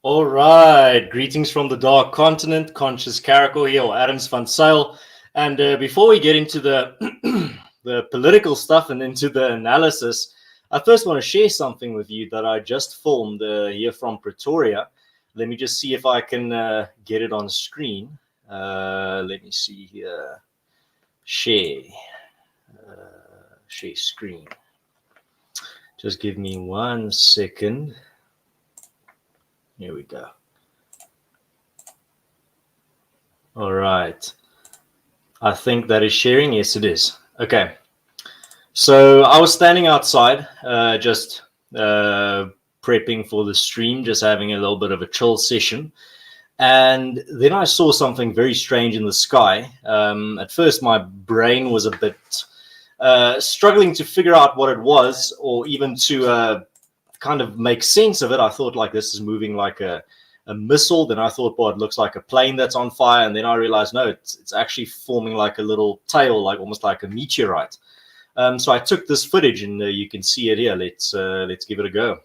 All right, greetings from the Dark Continent, Conscious Caracal here, or Adams Van Sale. And before we get into the the political stuff and into the analysis, I first want to share something with you that I just filmed here from Pretoria. Let me just see if I can get it on screen. Let me see here. Share screen. Just give me 1 second. Here we go. All right. I think that is sharing. Yes, it is. Okay. So I was standing outside, just prepping for the stream, just having a little bit of a chill session. And then I saw something very strange in the sky. At first, my brain was a bit struggling to figure out what it was, or even to kind of make sense of it. I thought, like, this is moving like a missile. Then I thought, well, it looks like a plane that's on fire. And then I realized, no, it's actually forming like a little tail, like almost like a meteorite. So I took this footage, and you can see it here. Let's give it a go.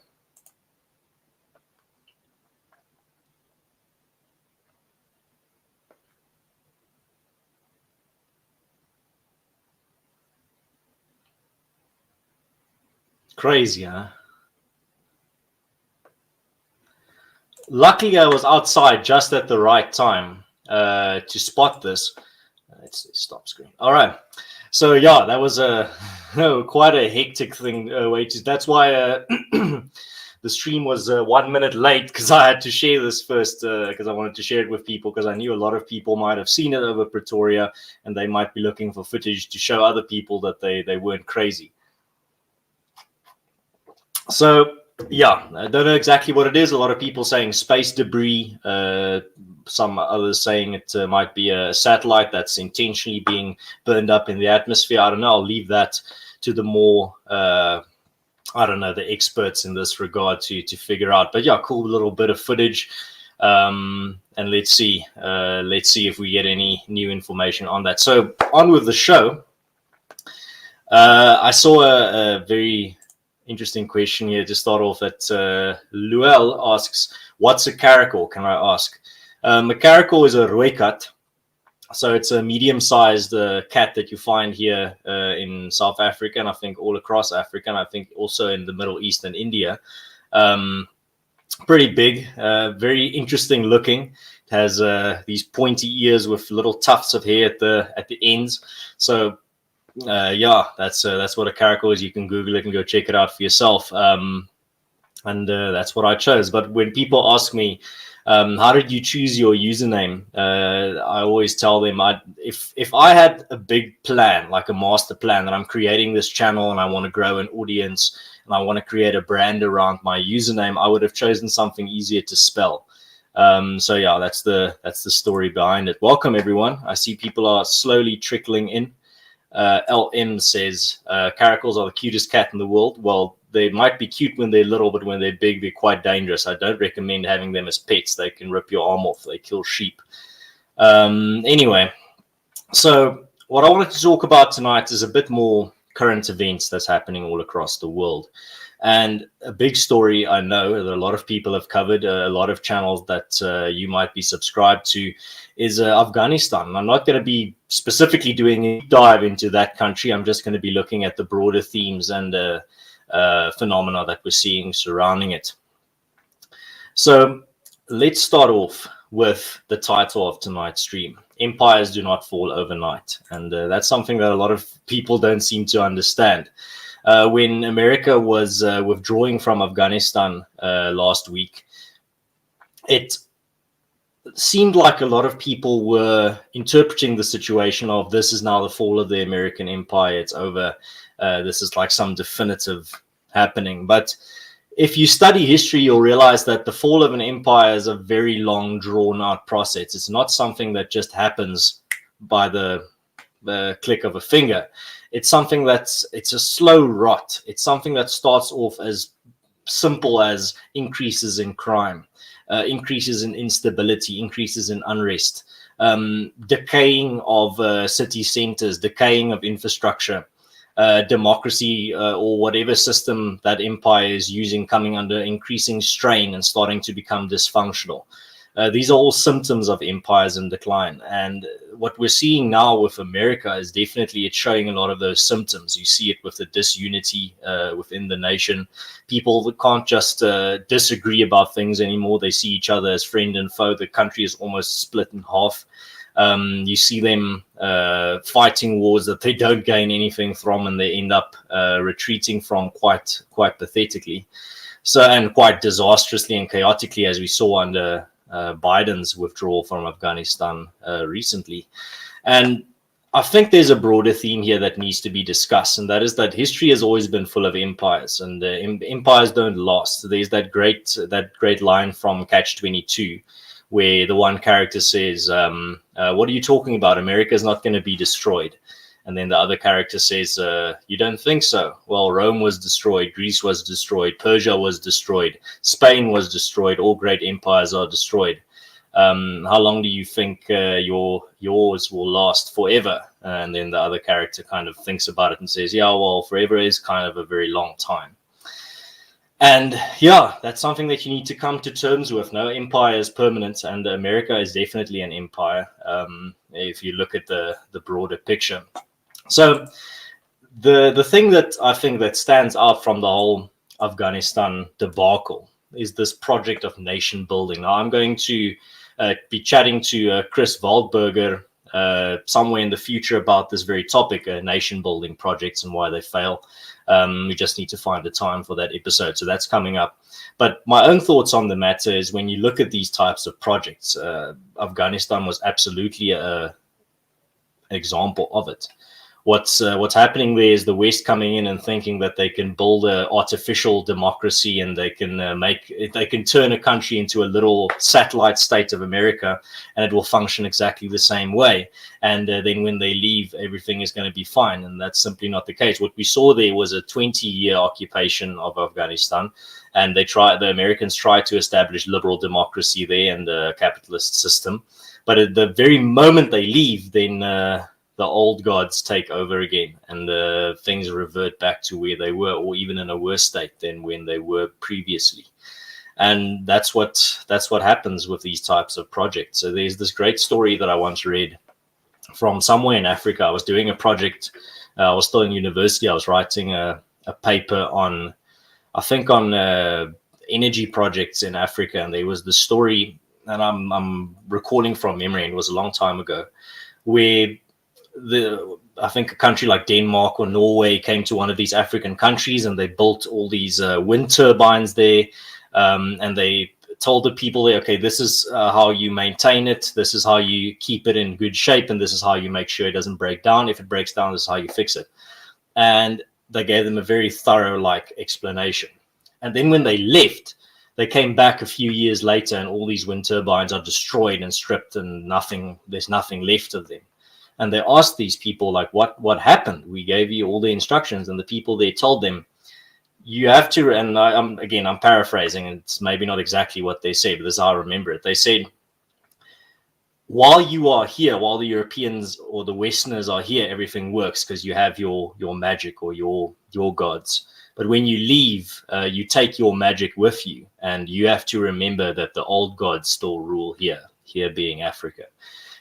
Crazy, huh? Luckily, I was outside just at the right time to spot this. Let's stop screen. All right. So yeah, that was quite a hectic thing. That's why the stream was 1 minute late, because I had to share this first, because I wanted to share it with people, because I knew a lot of people might have seen it over Pretoria, and they might be looking for footage to show other people that they weren't crazy. So yeah, I don't know exactly what it is. A lot of people saying space debris. Some others saying it might be a satellite that's intentionally being burned up in the atmosphere. I don't know. I'll leave that to the more, the experts in this regard to figure out. But yeah, cool little bit of footage. And let's see if we get any new information on that. So on with the show. I saw a very interesting question here to start off. That Luel asks, what's a caracal? Can I ask? A caracal is a rooikat. So it's a medium-sized cat that you find here in South Africa, and I think all across Africa, and I think also in the Middle East and India. Pretty big, very interesting looking. It has these pointy ears with little tufts of hair at the ends. So yeah, that's what a caracal is. You can Google it and go check it out for yourself. And that's what I chose. But when people ask me, how did you choose your username? I always tell them, if I had a big plan, like a master plan, that I'm creating this channel and I want to grow an audience and I want to create a brand around my username, I would have chosen something easier to spell. So yeah, that's the story behind it. Welcome everyone. I see people are slowly trickling in. LM says, caracals are the cutest cat in the world. Well, they might be cute when they're little, but when they're big, they're quite dangerous. I don't recommend having them as pets. They can rip your arm off. They kill sheep. Anyway, so what I wanted to talk about tonight is a bit more current events that's happening all across the world. And a big story I know that a lot of people have covered, a lot of channels that you might be subscribed to, is Afghanistan. I'm not going to be specifically doing a dive into that country. I'm just going to be looking at the broader themes and phenomena that we're seeing surrounding it. So let's start off with the title of tonight's stream. Empires do not fall overnight. And that's something that a lot of people don't seem to understand. When America was withdrawing from Afghanistan last week, it seemed like a lot of people were interpreting the situation of, this is now the fall of the American empire, it's over, this is like some definitive happening. But if you study history, you'll realize that the fall of an empire is a very long, drawn-out process. It's not something that just happens by the click of a finger. It's something it's a slow rot. It's something that starts off as simple as increases in crime, increases in instability, increases in unrest, decaying of city centers, decaying of infrastructure, democracy or whatever system that empire is using coming under increasing strain and starting to become dysfunctional. These are all symptoms of empires in decline. And what we're seeing now with America is definitely it's showing a lot of those symptoms. You see it with the disunity within the nation. People can't just disagree about things anymore. They see each other as friend and foe. The country is almost split in half. You see them fighting wars that they don't gain anything from, and they end up retreating from quite pathetically. So, and quite disastrously and chaotically, as we saw under Biden's withdrawal from Afghanistan recently. And I think there's a broader theme here that needs to be discussed, and that is that history has always been full of empires, and empires don't last. There's that great line from Catch-22, where the one character says, what are you talking about? America's not going to be destroyed. And then the other character says, you don't think so? Well, Rome was destroyed, Greece was destroyed, Persia was destroyed, Spain was destroyed, all great empires are destroyed. How long do you think yours will last? Forever. And then the other character kind of thinks about it and says, yeah, well, forever is kind of a very long time. And yeah, that's something that you need to come to terms with. No empire is permanent, and America is definitely an empire if you look at the broader picture. So the thing that I think that stands out from the whole Afghanistan debacle is this project of nation building. Now, I'm going to be chatting to Chris Waldberger somewhere in the future about this very topic, nation building projects and why they fail. We just need to find the time for that episode. So that's coming up. But my own thoughts on the matter is when you look at these types of projects, Afghanistan was absolutely an example of it. What's happening there is the West coming in and thinking that they can build an artificial democracy, and they can turn a country into a little satellite state of America, and it will function exactly the same way. And then when they leave, everything is going to be fine. And that's simply not the case. What we saw there was a 20-year occupation of Afghanistan, and the Americans tried to establish liberal democracy there and a capitalist system. But at the very moment they leave, then the old gods take over again, and things revert back to where they were, or even in a worse state than when they were previously. And that's what happens with these types of projects. So there's this great story that I once read from somewhere in Africa. I was doing a project. I was still in university. I was writing a paper on energy projects in Africa, and there was the story, and I'm recalling from memory, and it was a long time ago, where I think a country like Denmark or Norway came to one of these African countries, and they built all these wind turbines there, and they told the people there, okay, this is how you maintain it, this is how you keep it in good shape, and this is how you make sure it doesn't break down. If it breaks down, this is how you fix it. And they gave them a very thorough explanation. And then when they left, they came back a few years later, and all these wind turbines are destroyed and stripped, and there's nothing left of them. And they asked these people, what happened? We gave you all the instructions. And the people there told them, you have to, and I'm paraphrasing, and it's maybe not exactly what they said, but this is how I remember it. They said, while you are here, while the Europeans or the Westerners are here, everything works because you have your magic or your gods. But when you leave, you take your magic with you, and you have to remember that the old gods still rule here being Africa.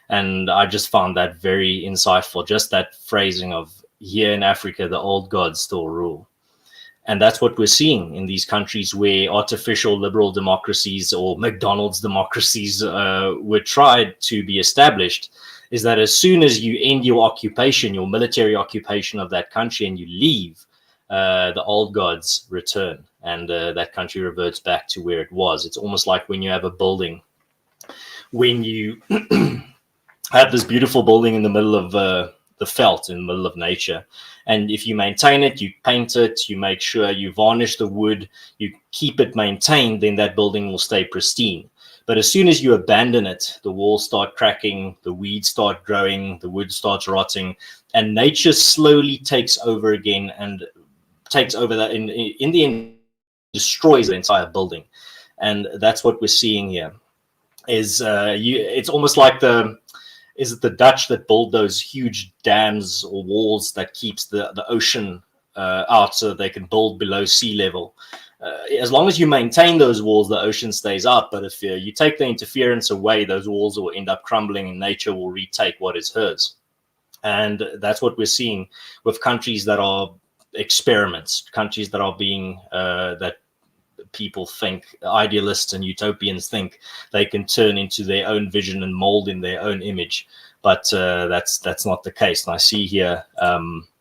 And I just found that very insightful, just that phrasing of here in Africa, the old gods still rule. And that's what we're seeing in these countries where artificial liberal democracies or McDonald's democracies were tried to be established, is that as soon as you end your occupation, your military occupation of that country, and you leave, the old gods return, and that country reverts back to where it was. It's almost like when you have a building, when you have this beautiful building in the middle of the veldt, in the middle of nature. And if you maintain it, you paint it, you make sure you varnish the wood, you keep it maintained, then that building will stay pristine. But as soon as you abandon it, the walls start cracking, the weeds start growing, the wood starts rotting, and nature slowly takes over again, and takes over that in the end, destroys the entire building. And that's what we're seeing here. It's almost like is it the Dutch that build those huge dams or walls that keeps the ocean out so that they can build below sea level? As long as you maintain those walls, the ocean stays out. But if you take the interference away, those walls will end up crumbling and nature will retake what is hers. And that's what we're seeing with countries that are experiments, countries that are being, that people think, idealists and utopians think they can turn into their own vision and mold in their own image. But that's not the case. And I see here,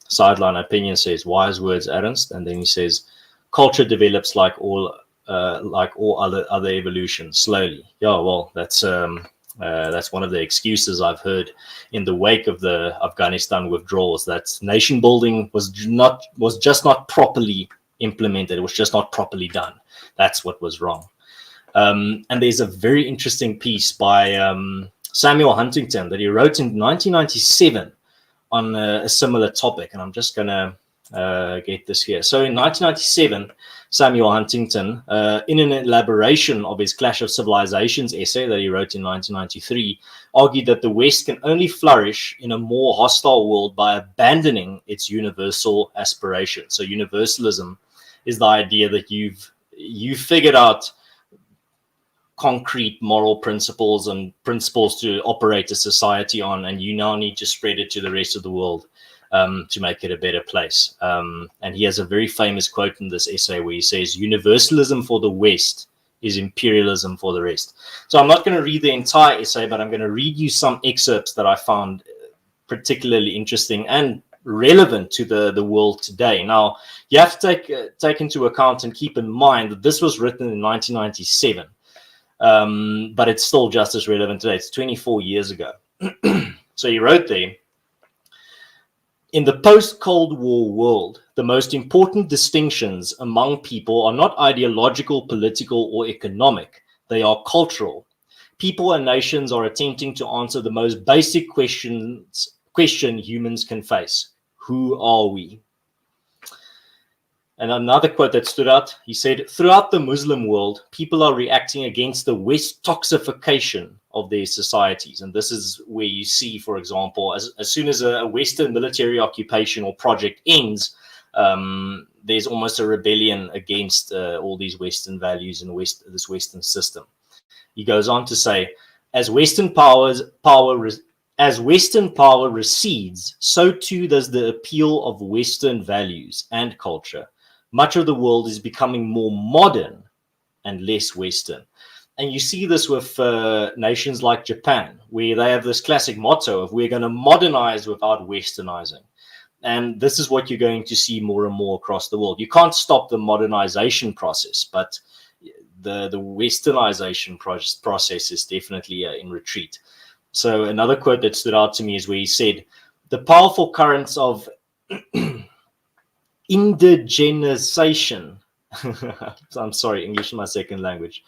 Sideline Opinion says, wise words, Ernst. And then he says, culture develops like all other evolution, slowly. Yeah, well, that's one of the excuses I've heard in the wake of the Afghanistan withdrawals, that nation building was just not properly implemented. It was just not properly done. That's what was wrong. And there's a very interesting piece by Samuel Huntington that he wrote in 1997 on a similar topic. And I'm just going to get this here. So in 1997, Samuel Huntington, in an elaboration of his Clash of Civilizations essay that he wrote in 1993, argued that the West can only flourish in a more hostile world by abandoning its universal aspiration. So universalism is the idea that you figured out concrete moral principles and principles to operate a society on, and you now need to spread it to the rest of the world to make it a better place. And he has a very famous quote in this essay where he says, universalism for the West is imperialism for the rest. So I'm not going to read the entire essay, but I'm going to read you some excerpts that I found particularly interesting and relevant to the world today. Now, you have to take into account and keep in mind that this was written in 1997, but it's still just as relevant today. It's 24 years ago. So he wrote there, in the post-Cold War world, the most important distinctions among people are not ideological, political, or economic. They are cultural. People and nations are attempting to answer the most basic question humans can face. Who are we? And another quote that stood out, he said, throughout the Muslim world, people are reacting against the West toxification of their societies. And this is where you see, for example, as soon as a Western military occupation or project ends, there's almost a rebellion against all these Western values and this Western system. He goes on to say, as Western power recedes, so too does the appeal of Western values and culture. Much of the world is becoming more modern and less Western. And you see this with nations like Japan, where they have this classic motto of we're going to modernize without Westernizing. And this is what you're going to see more and more across the world. You can't stop the modernization process, but the Westernization process is definitely in retreat. So another quote that stood out to me is where he said, the powerful currents of indigenization, I'm sorry, English is my second language,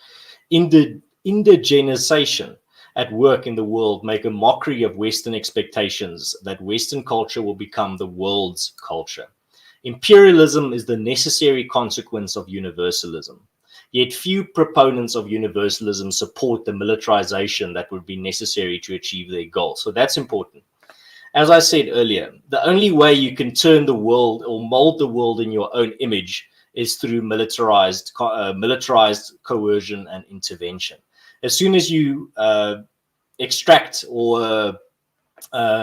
indigenization at work in the world make a mockery of Western expectations that Western culture will become the world's culture. Imperialism is the necessary consequence of universalism. Yet few proponents of universalism support the militarization that would be necessary to achieve their goal. So that's important. As I said earlier, the only way you can turn the world or mold the world in your own image is through militarized coercion and intervention. As soon as you extract or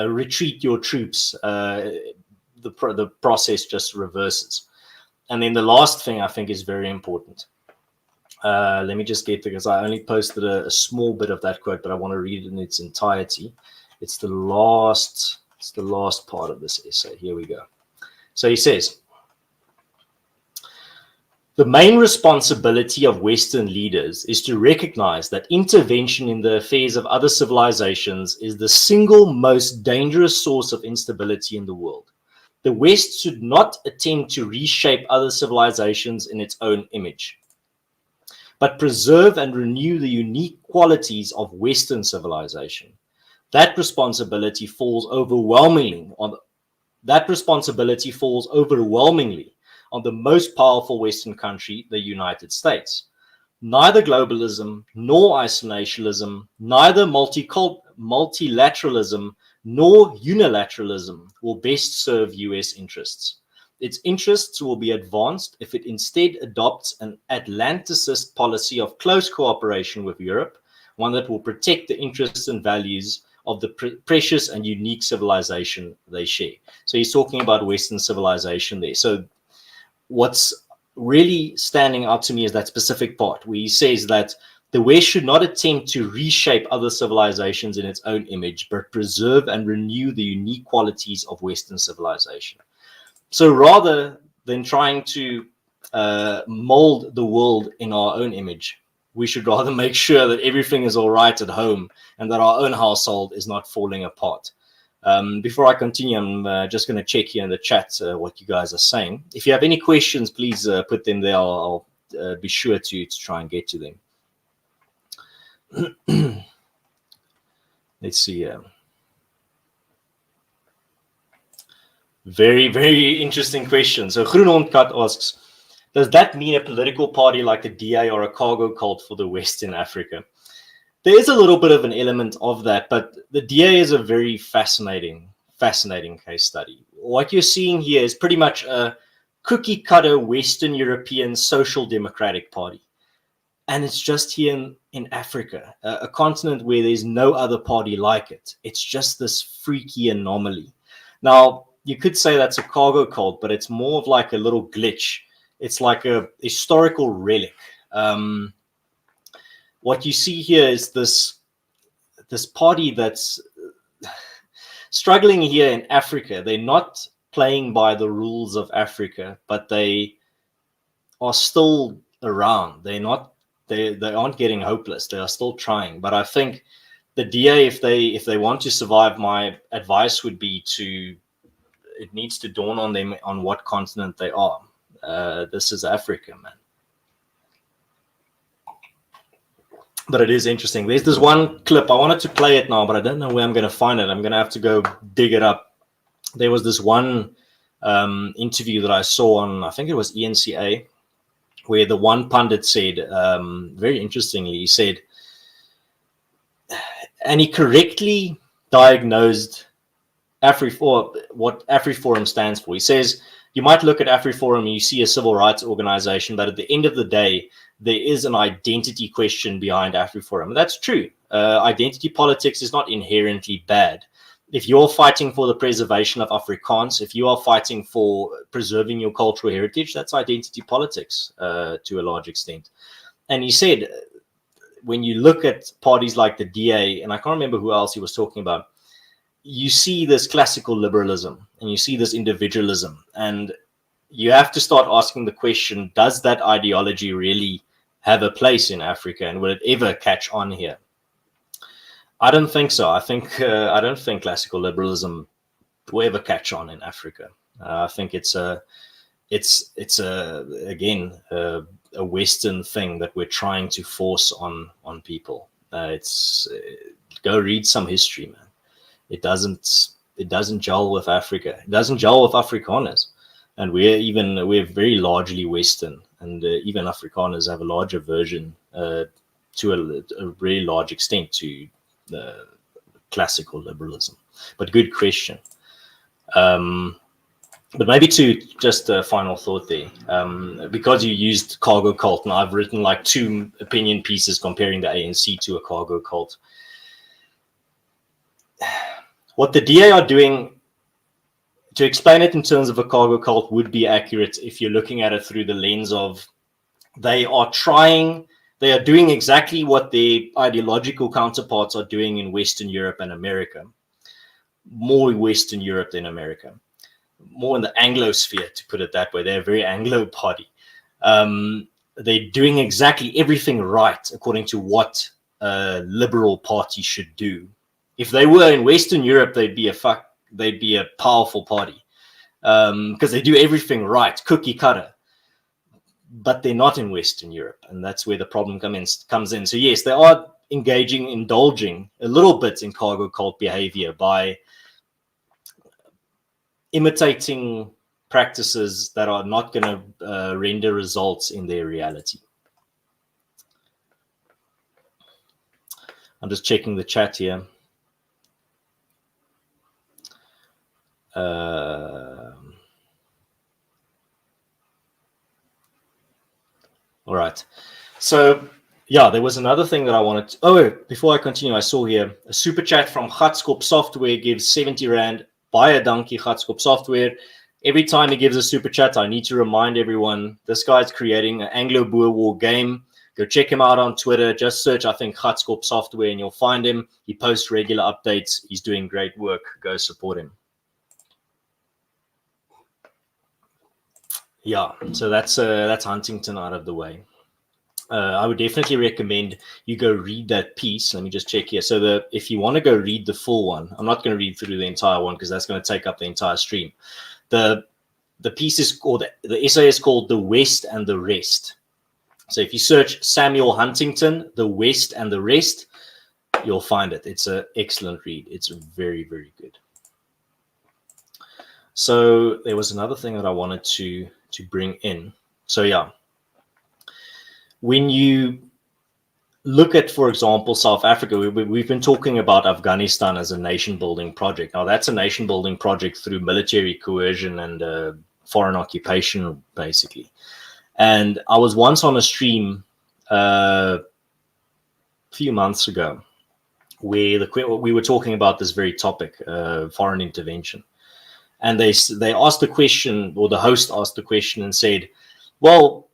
retreat your troops, the process just reverses. And then the last thing I think is very important. Let me just get there, because I only posted a small bit of that quote, but I want to read it in its entirety. It's the last part of this essay. Here we go. So he says, the main responsibility of Western leaders is to recognize that intervention in the affairs of other civilizations is the single most dangerous source of instability in the world. The West should not attempt to reshape other civilizations in its own image, but preserve and renew the unique qualities of Western civilization. That responsibility falls overwhelmingly on the most powerful Western country, the United States. Neither globalism nor isolationism, neither multilateralism nor unilateralism will best serve US interests. Its interests will be advanced if it instead adopts an Atlanticist policy of close cooperation with Europe, one that will protect the interests and values of the precious and unique civilization they share. So he's talking about Western civilization there. So what's really standing out to me is that specific part where he says that the West should not attempt to reshape other civilizations in its own image, but preserve and renew the unique qualities of Western civilization. So rather than trying to mold the world in our own image, we should rather make sure that everything is all right at home and that our own household is not falling apart. Before I continue, I'm just going to check here in the chat what you guys are saying. If you have any questions, please put them there. I'll be sure to try and get to them. Let's see. Very, very interesting question. So Groenhondkat asks, does that mean a political party like the DA or a cargo cult for the West in Africa? There is a little bit of an element of that, but the DA is a very fascinating case study. What you're seeing here is pretty much a cookie cutter Western European social democratic party. And it's just here in Africa, a continent where there's no other party like it. It's just this freaky anomaly. Now, you could say that's a cargo cult, but it's more of like a little glitch. It's like a historical relic. What you see here is this party that's struggling here in Africa. They're not playing by the rules of Africa, but they are still around. They aren't getting hopeless. They are still trying. But I think the DA, if they want to survive, my advice would be it needs to dawn on them on what continent they are. This is Africa, man. But it is interesting. There's this one clip. I wanted to play it now, but I don't know where I'm going to find it. I'm going to have to go dig it up. There was this one interview that I saw on, I think it was ENCA, where the one pundit said, very interestingly, he said, and he correctly diagnosed what AfriForum stands for. He says, you might look at AfriForum and you see a civil rights organization, but at the end of the day, there is an identity question behind AfriForum. That's true. Identity politics is not inherently bad. If you're fighting for the preservation of Afrikaans, if you are fighting for preserving your cultural heritage, that's identity politics to a large extent. And he said, when you look at parties like the DA, and I can't remember who else he was talking about, you see this classical liberalism and you see this individualism, and you have to start asking the question, does that ideology really have a place in Africa, and will it ever catch on here? I don't think so. I don't think classical liberalism will ever catch on in Africa. I think it's a Western thing that we're trying to force on people. Go read some history, man. It doesn't gel with Africa. It doesn't gel with Afrikaners, and we're very largely Western, and even Afrikaners have a large aversion to a really large extent to classical liberalism. But good question. But maybe to just a final thought there, because you used cargo cult, and I've written like 2 opinion pieces comparing the ANC to a cargo cult. What the DA are doing, to explain it in terms of a cargo cult, would be accurate if you're looking at it through the lens of they are doing exactly what their ideological counterparts are doing in Western Europe and America. More Western Europe than America. More in the Anglosphere, to put it that way. They're a very Anglo party. They're doing exactly everything right according to what a liberal party should do. If they were in Western Europe, they'd be a powerful party because they do everything right, cookie cutter. But they're not in Western Europe, and that's where the problem comes in. So yes, they are indulging a little bit in cargo cult behavior by imitating practices that are not going to render results in their reality. I'm just checking the chat here. All right. So, yeah, there was another thing that I wanted to. Oh, before I continue, I saw here a super chat from Gatskop Software gives 70 Rand. Buy a donkey, Gatskop Software. Every time he gives a super chat, I need to remind everyone this guy's creating an Anglo-Boer War game. Go check him out on Twitter. Just search, I think, Gatskop Software, and you'll find him. He posts regular updates. He's doing great work. Go support him. Yeah, so that's Huntington out of the way. I would definitely recommend you go read that piece. Let me just check here. So if you want to go read the full one, I'm not going to read through the entire one because that's going to take up the entire stream. The piece is called, the essay is called The West and the Rest. So if you search Samuel Huntington, The West and the Rest, you'll find it. It's an excellent read. It's very, very good. So there was another thing that I wanted to bring in. So yeah, when you look at, for example, South Africa, we've been talking about Afghanistan as a nation-building project. Now, that's a nation-building project through military coercion and foreign occupation, basically. And I was once on a stream a few months ago where we were talking about this very topic, foreign intervention. And they asked the question, or the host asked the question and said, well,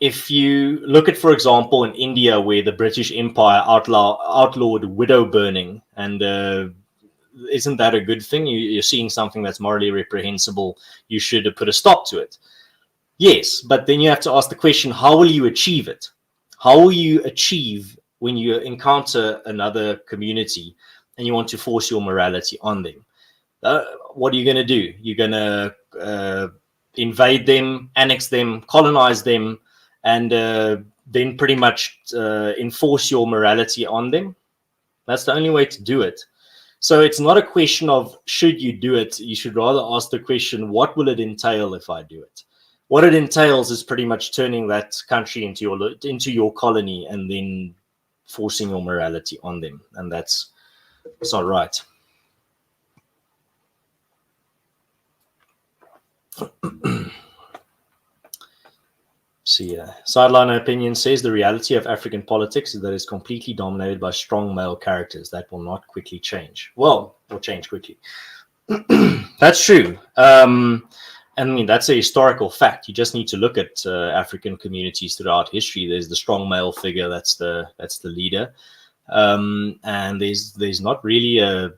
if you look at, for example, in India, where the British Empire outlawed widow burning, and isn't that a good thing? You're seeing something that's morally reprehensible. You should put a stop to it. Yes, but then you have to ask the question, how will you achieve it? How will you achieve when you encounter another community and you want to force your morality on them? What are you going to do? You're going to invade them, annex them, colonize them, and then pretty much enforce your morality on them? That's the only way to do it. So it's not a question of should you do it. You should rather ask the question, what will it entail if I do it? What it entails is pretty much turning that country into your colony and then forcing your morality on them. And that's not right. See, Sideline Opinion says the reality of African politics is that it's completely dominated by strong male characters that will not quickly change. Well, will change quickly. That's true. I mean, that's a historical fact. You just need to look at African communities throughout history. There's the strong male figure, that's the leader, and there's not really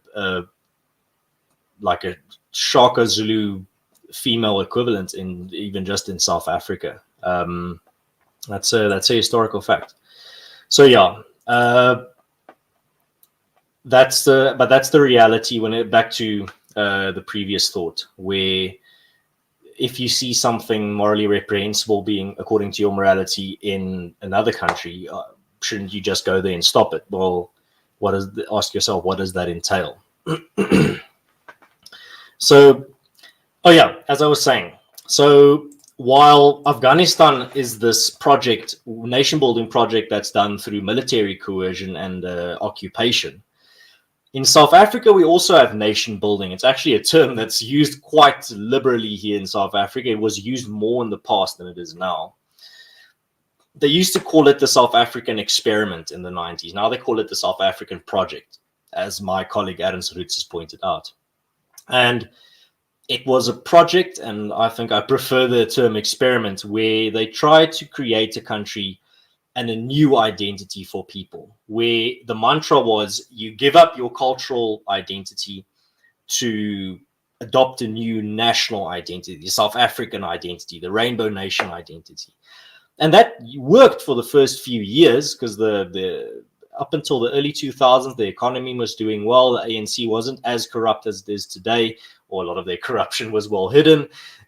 like a Shaka Zulu female equivalent even just in South Africa. That's a historical fact. So yeah, that's the reality. Back to the previous thought, where if you see something morally reprehensible being according to your morality in another country, shouldn't you just go there and stop it? Well, ask yourself, what does that entail? So, oh yeah, as I was saying, so while Afghanistan is this project, nation-building project that's done through military coercion and occupation, in South Africa, we also have nation building. It's actually a term that's used quite liberally here in South Africa. It was used more in the past than it is now. They used to call it the South African experiment in the 90s. Now they call it the South African project, as my colleague Adam Roots has pointed out. And it was a project, and I think I prefer the term experiment, where they tried to create a country and a new identity for people, where the mantra was you give up your cultural identity to adopt a new national identity, the South African identity, the Rainbow Nation identity. And that worked for the first few years because the up until the early 2000s, the economy was doing well. The ANC wasn't as corrupt as it is today, or a lot of their corruption was well hidden.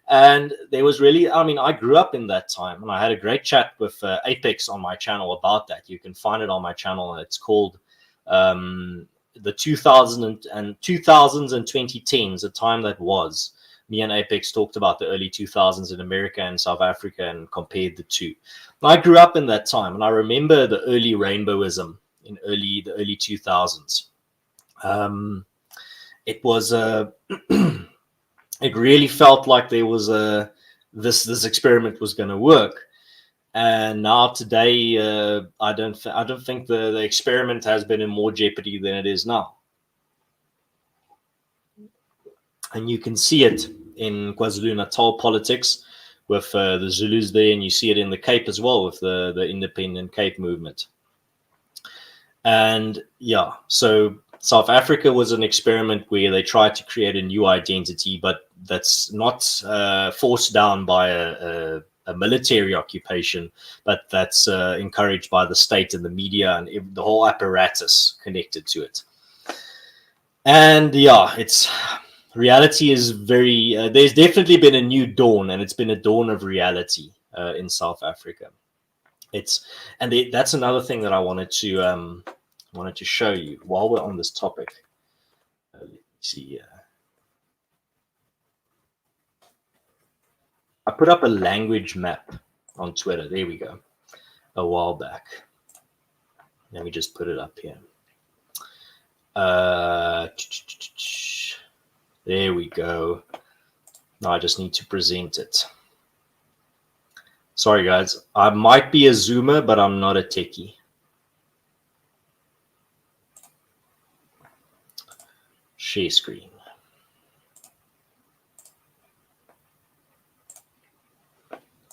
And there was really, I mean, I grew up in that time, and I had a great chat with Apex on my channel about that. You can find it on my channel. It's called the 2000s and 2010s, a time that was. Me and Apex talked about the early 2000s in America and South Africa and compared the two. And I grew up in that time, and I remember the early rainbowism in the early 2000s. It was it really felt like there was a this experiment was going to work. And now today, I don't think the experiment has been in more jeopardy than it is now. And you can see it in KwaZulu-Natal politics with the Zulus there, and you see it in the Cape as well with the independent Cape movement. And yeah, so South Africa was an experiment where they tried to create a new identity, but that's not forced down by a military occupation, but that's encouraged by the state and the media and the whole apparatus connected to it. And yeah, reality is very, there's definitely been a new dawn, and it's been a dawn of reality in South Africa. That's another thing that I wanted to show you while we're on this topic. Let's see. I put up a language map on Twitter. There we go. A while back. Let me just put it up here. There we go. Now I just need to present it. Sorry, guys. I might be a zoomer, but I'm not a techie. Share screen.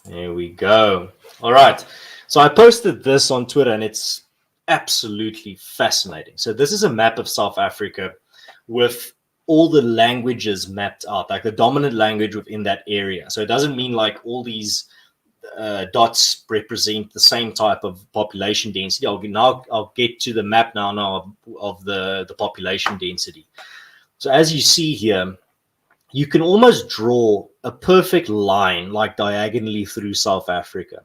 There we go. All right. So I posted this on Twitter, and it's absolutely fascinating. So this is a map of South Africa with all the languages mapped out, like the dominant language within that area. So it doesn't mean like all these dots represent the same type of population density. I'll get to the map now of the population density. So as you see here, you can almost draw a perfect line like diagonally through South Africa,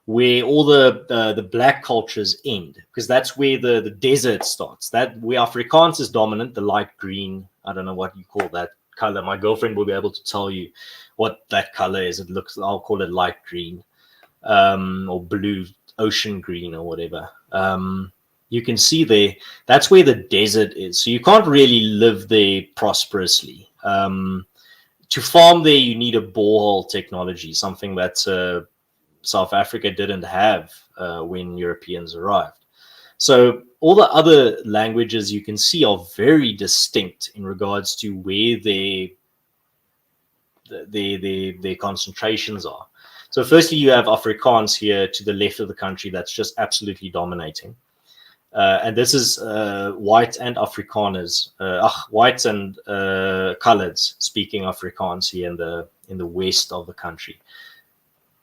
where all the black cultures end, because that's where the desert starts. That where Afrikaans is dominant, the light green. I don't know what you call that color. My girlfriend will be able to tell you what that color is. I'll call it light green, or blue, ocean green, or whatever. You can see there, that's where the desert is. So you can't really live there prosperously. To farm there, you need a borehole technology, something that South Africa didn't have when Europeans arrived. So all the other languages you can see are very distinct in regards to where their concentrations are. So firstly, you have Afrikaans here to the left of the country that's just absolutely dominating. And this is white and Afrikaners, whites and coloreds speaking Afrikaans here in the west of the country.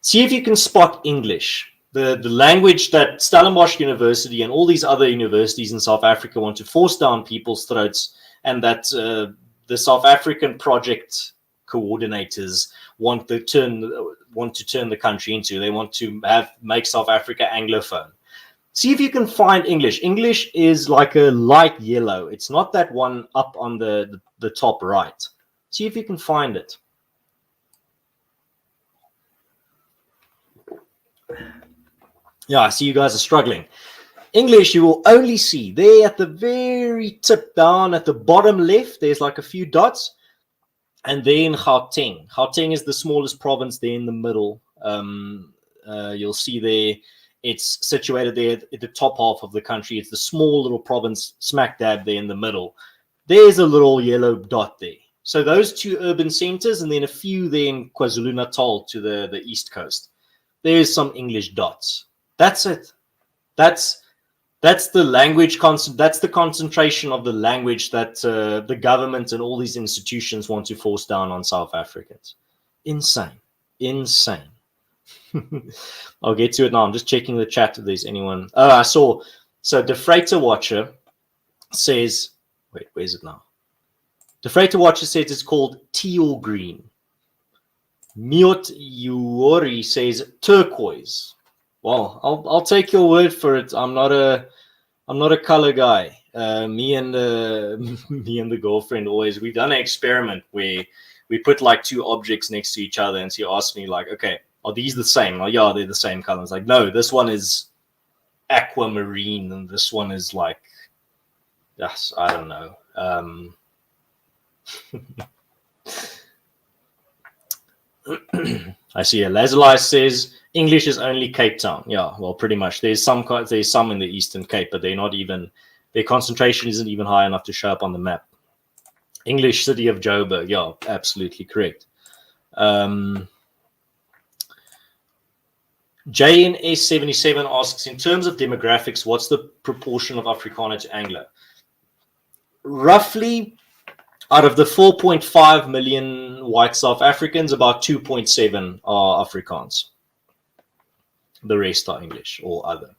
See if you can spot English, the language that Stellenbosch University and all these other universities in South Africa want to force down people's throats, and that the South African project coordinators want to turn the country into. They want to make South Africa Anglophone. See if you can find English. English is like a light yellow. It's not that one up on the top right. See if you can find it. Yeah, I see you guys are struggling. English, you will only see there at the very tip down at the bottom left, there's like a few dots. And then Gauteng. Gauteng is the smallest province there in the middle. You'll see there, it's situated there at the top half of the country. It's the small little province smack dab there in the middle. There's a little yellow dot there. So those two urban centers, and then a few there in KwaZulu-Natal to the east coast. There's some English dots. That's it. That's the language that's the concentration of the language that the government and all these institutions want to force down on South Africans. Insane. I'll get to it now. I'm just checking the chat if there's anyone. Oh, I saw. So the Freighter Watcher says, wait, where's it now? The Freighter Watcher says it's called teal green. Miot Yuori says turquoise. Well, I'll take your word for it. I'm not a color guy. Me and the girlfriend always, we've done an experiment where we put like two objects next to each other, and she asked me like, okay, are these the same? Like, yeah, they're the same color. It's like, no, this one is aquamarine, and this one is like, yes, I don't know. I see a Lazuli says English is only Cape Town. Yeah, well, pretty much. There's some in the Eastern Cape, but they're not even, their concentration isn't even high enough to show up on the map. English city of Joburg. Yeah, absolutely correct. JNS77 asks, in terms of demographics, what's the proportion of Afrikaner to Anglo? Roughly, out of the 4.5 million white South Africans, about 2.7 are Afrikaans. The rest are English or other.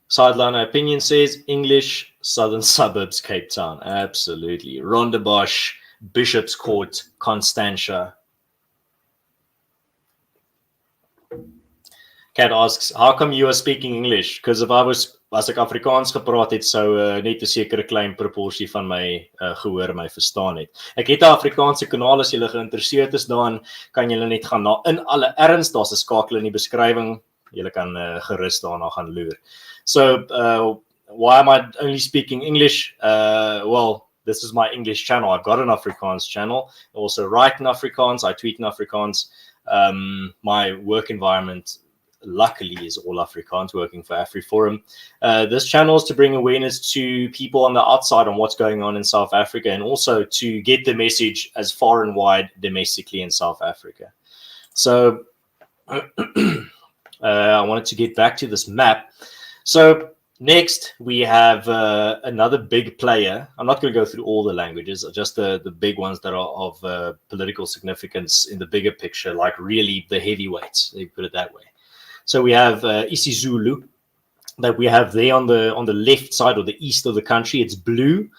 Sideline Opinion says English, Southern Suburbs, Cape Town. Absolutely. Rondebosch, Bishop's Court, Constantia. Kat asks, how come you are speaking English? Because if I was, as ek Afrikaans gepraat het, sou net 'n sekere klein proporsie van my gehoor my verstaan het. Ek het 'n Afrikaanse kanaal, as julle geïnteresseerd is daarin, kan julle net gaan na In Alle Erns, daar's 'n skakel in die beskrywing. Julle kan gerus daarna gaan loer. So, why am I only speaking English? Well, this is my English channel. I've got an Afrikaans channel. I also write in Afrikaans. I tweet in Afrikaans. My work environment, luckily, is all Afrikaans, working for AfriForum. This channel is to bring awareness to people on the outside on what's going on in South Africa, and also to get the message as far and wide domestically in South Africa. So I wanted to get back to this map. So next we have another big player. I'm not going to go through all the languages, just the big ones that are of political significance in the bigger picture, like really the heavyweights, they put it that way. So we have isiZulu that we have there on the left side, or the east of the country. It's blue.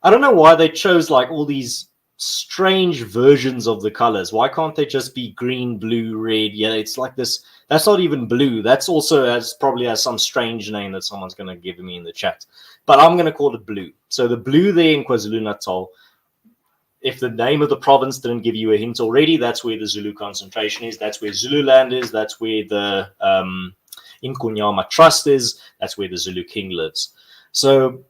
I don't know why they chose like all these strange versions of the colors. Why can't they just be green, blue, red? Yeah, it's like this. That's not even blue. That's also probably has some strange name that someone's going to give me in the chat. But I'm going to call it blue. So the blue there in KwaZulu-Natal, if the name of the province didn't give you a hint already, that's where the Zulu concentration is. That's where Zululand is. That's where the Inkonyama Trust is. That's where the Zulu King lives. So,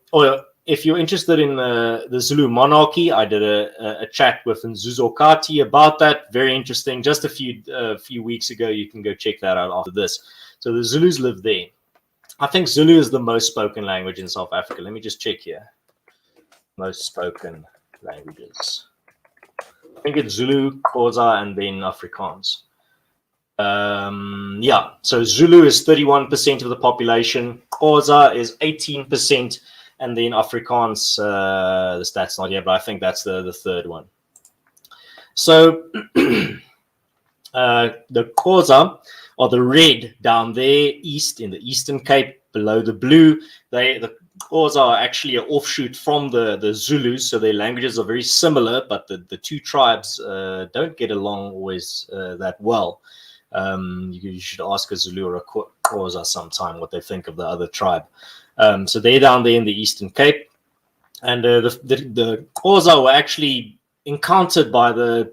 if you're interested in the Zulu monarchy, I did a chat with Nzuzo Kati about that. Very interesting. Just a few weeks ago. You can go check that out after this. So the Zulus live there. I think Zulu is the most spoken language in South Africa. Let me just check here. Most spoken languages. I think it's Zulu, Xhosa, and then Afrikaans. Yeah, so Zulu is 31% of the population. Xhosa is 18%. And then Afrikaans, the stats not here, but I think that's the third one. So the Xhosa, or the red down there, east in the Eastern Cape, below the blue, the Xhosa are actually an offshoot from the Zulus, so their languages are very similar, but the two tribes don't get along always that well. You should ask a Zulu or a Xhosa sometime what they think of the other tribe. So they're down there in the Eastern Cape, and the Xhosa were actually encountered by the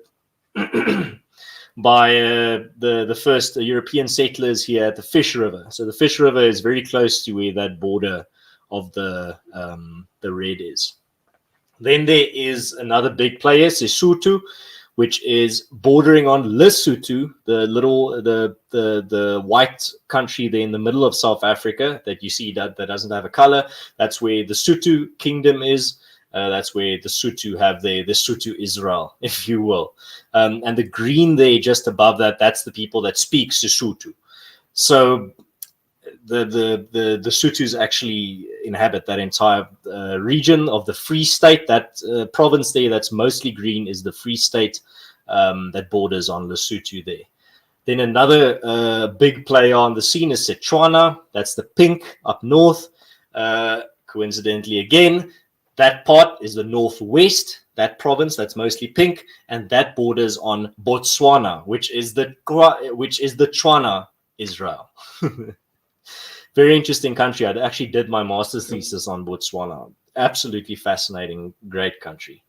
first European settlers here at the Fish River. So the Fish River is very close to where that border of the red is. Then there is another big player, Sesotho, which is bordering on Lesotho, the white country there in the middle of South Africa that you see that doesn't have a color. That's where the Sotho kingdom is. That's where the Sotho have the Sotho Israel, if you will. And the green there just above that, that's the people that speak Sesotho. So the Sothos actually inhabit that entire region of the Free State. That province there that's mostly green is the Free State that borders on Lesotho there. Then another big player on the scene is Setswana. That's the pink up north. Coincidentally, again, that part is the northwest, that province that's mostly pink, and that borders on Botswana, which is the Tswana Israel. Very interesting country. I actually did my master's thesis on Botswana. Absolutely fascinating, great country,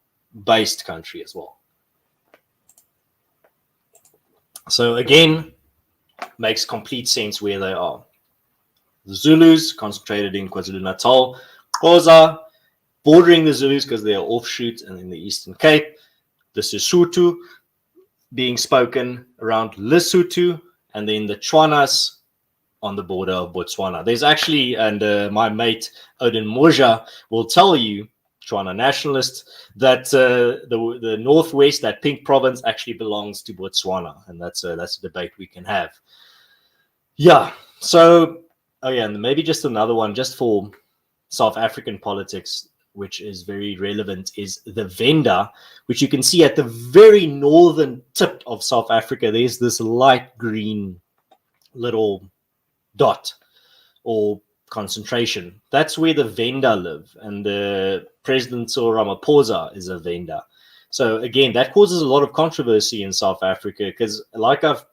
based country as well. So again, makes complete sense where they are. The Zulus concentrated in KwaZulu-Natal, Xhosa bordering the Zulus because they are offshoot and in the Eastern Cape. the Sesotho being spoken around Lesotho, and then the Tswanas on the border of Botswana. There's actually, and my mate Odin Moja will tell you, Tswana nationalist, that the northwest, that pink province, actually belongs to Botswana, and that's a debate we can have. Yeah. So, oh yeah, and maybe just another one, just for South African politics, which is very relevant, is the Venda, which you can see at the very northern tip of South Africa. There's this light green little dot or concentration. That's where the Venda live, and the President Cyril Ramaphosa is a Venda. So again, that causes a lot of controversy in South Africa, because like I've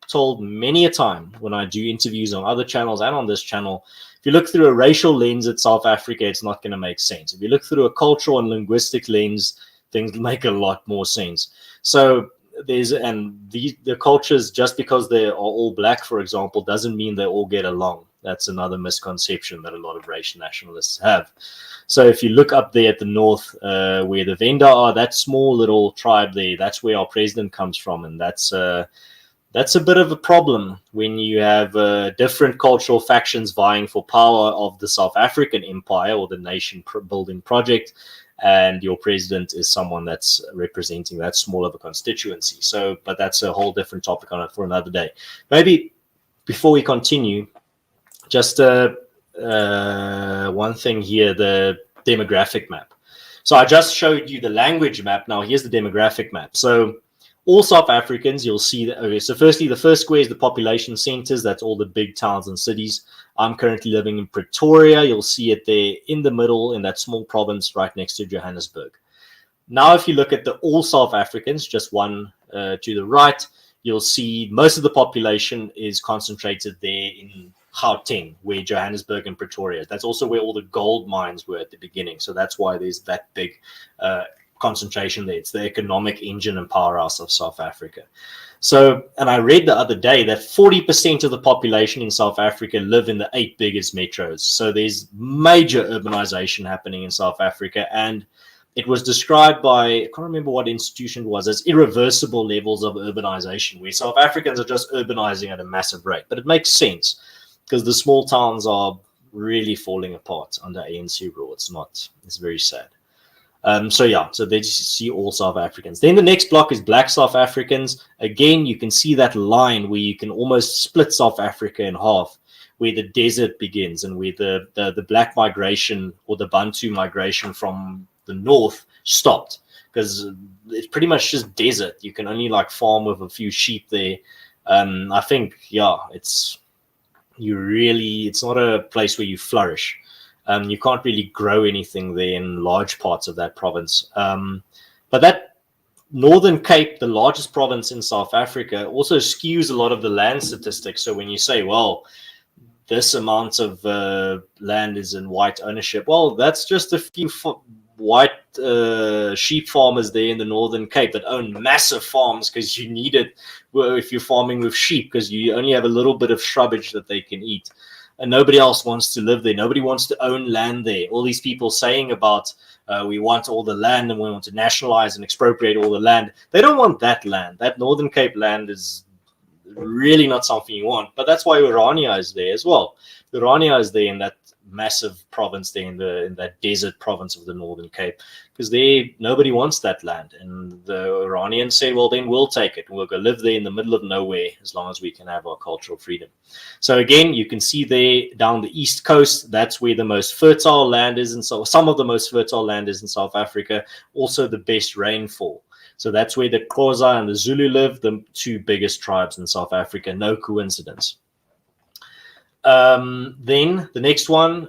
told many a time when I do interviews on other channels and on this channel, if you look through a racial lens at South Africa, it's not going to make sense. If you look through a cultural and linguistic lens, things make a lot more sense. So the cultures, just because they are all black, for example, doesn't mean they all get along. That's another misconception that a lot of racial nationalists have. So if you look up there at the north, where the Venda are, that small little tribe there, that's where our president comes from, and that's a bit of a problem when you have different cultural factions vying for power of the South African empire or the nation building project, and your president is someone that's representing that small of a constituency. So, but that's a whole different topic on it for another day. Maybe before we continue, just one thing here, the demographic map. So I just showed you the language map. Now here's the demographic map. So all South Africans, you'll see that. Okay, so firstly, the first square is the population centers. That's all the big towns and cities. I'm currently living in Pretoria. You'll see it there in the middle in that small province right next to Johannesburg. Now, if you look at the all South Africans, just one to the right, you'll see most of the population is concentrated there in Gauteng, where Johannesburg and Pretoria. That's also where all the gold mines were at the beginning. So that's why there's that big concentration there. It's the economic engine and powerhouse of South Africa. So, and I read the other day that 40% of the population in South Africa live in the 8 biggest metros. So there's major urbanization happening in South Africa, and it was described by, I can't remember what institution it was, as irreversible levels of urbanization, where South Africans are just urbanizing at a massive rate. But it makes sense, because the small towns are really falling apart under ANC rule. It's very sad. So they just see all South Africans. Then the next block is Black South Africans. Again, you can see that line where you can almost split South Africa in half, where the desert begins and where the black migration or the Bantu migration from the north stopped, because it's pretty much just desert. You can only farm with a few sheep there. I think, it's not a place where you flourish. You can't really grow anything there in large parts of that province. But that Northern Cape, the largest province in South Africa, also skews a lot of the land statistics. So when you say, well, this amount of land is in white ownership, well, that's just a few white sheep farmers there in the Northern Cape that own massive farms, because you need it if you're farming with sheep, because you only have a little bit of shrubbage that they can eat. And nobody else wants to live there. Nobody wants to own land there. All these people saying about we want all the land and we want to nationalize and expropriate all the land. They don't want that land. That Northern Cape land is really not something you want. But that's why Urania is there as well. Urania is there in that massive province there in that desert province of the Northern Cape, because nobody wants that land, and the Iranians say, well, then we'll take it, we'll go live there in the middle of nowhere as long as we can have our cultural freedom. So again, you can see there down the east coast, that's where the most fertile land is, and so some of the most fertile land is in South Africa, also the best rainfall. So that's where the Xhosa and the Zulu live, the 2 biggest tribes in South Africa. No coincidence. Then the next one,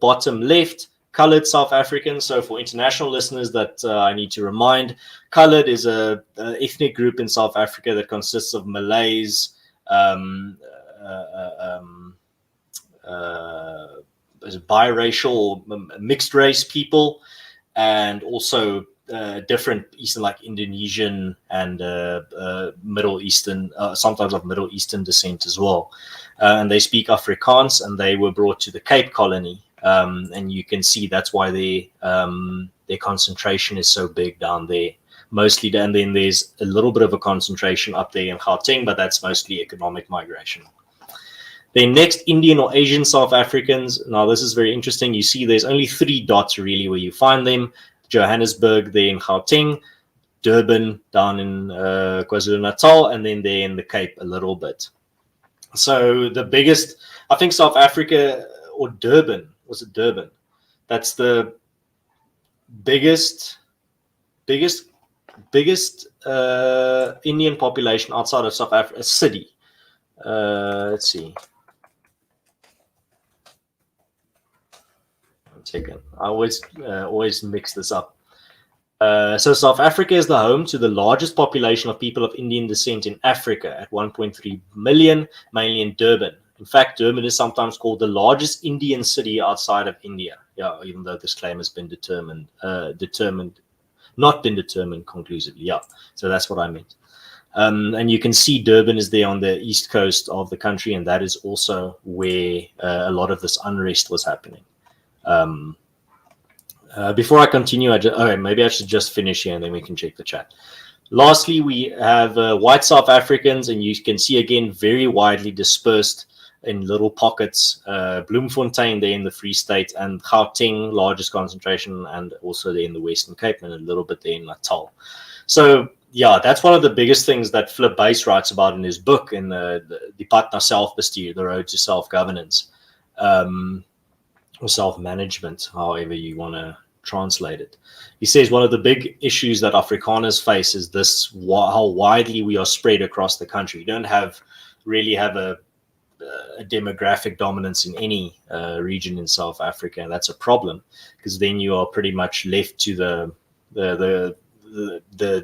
bottom left, colored South Africans. So for international listeners that I need to remind, colored is a ethnic group in South Africa that consists of Malays, biracial or mixed race people, and also different Eastern, like Indonesian and Middle Eastern, sometimes of Middle Eastern descent as well. And they speak Afrikaans, and they were brought to the Cape Colony. And you can see that's why their concentration is so big down there. mostly, and then there's a little bit of a concentration up there in Gauteng, but that's mostly economic migration. Then next, Indian or Asian South Africans. Now, this is very interesting. You see there's only 3 dots really where you find them. Johannesburg, there in Gauteng, Durban down in KwaZulu-Natal, and then there in the Cape a little bit. So the biggest, I think South Africa, or Durban, was it Durban? That's the biggest Indian population outside of South Africa, a city. Let's see. One second. I always mix this up. So South Africa is the home to the largest population of people of Indian descent in Africa at 1.3 million, mainly in Durban. In fact, Durban is sometimes called the largest Indian city outside of India. Yeah, even though this claim has been not been determined conclusively. Yeah, so that's what I meant. And you can see Durban is there on the east coast of the country, and that is also where a lot of this unrest was happening. Before I continue, maybe I should just finish here and then we can check the chat. Lastly, we have white South Africans, and you can see again very widely dispersed in little pockets. Bloemfontein there in the Free State, and Gauteng, largest concentration, and also there in the Western Cape, and a little bit there in Natal. So yeah, that's one of the biggest things that Flip Buys writes about in his book, in the Pad na Selfbestuur, The Road to Self-Governance, or self-management, however you want to translate it. He says one of the big issues that Afrikaners face is this: how widely we are spread across the country. You don't really have a demographic dominance in any region in South Africa, and that's a problem, because then you are pretty much left to the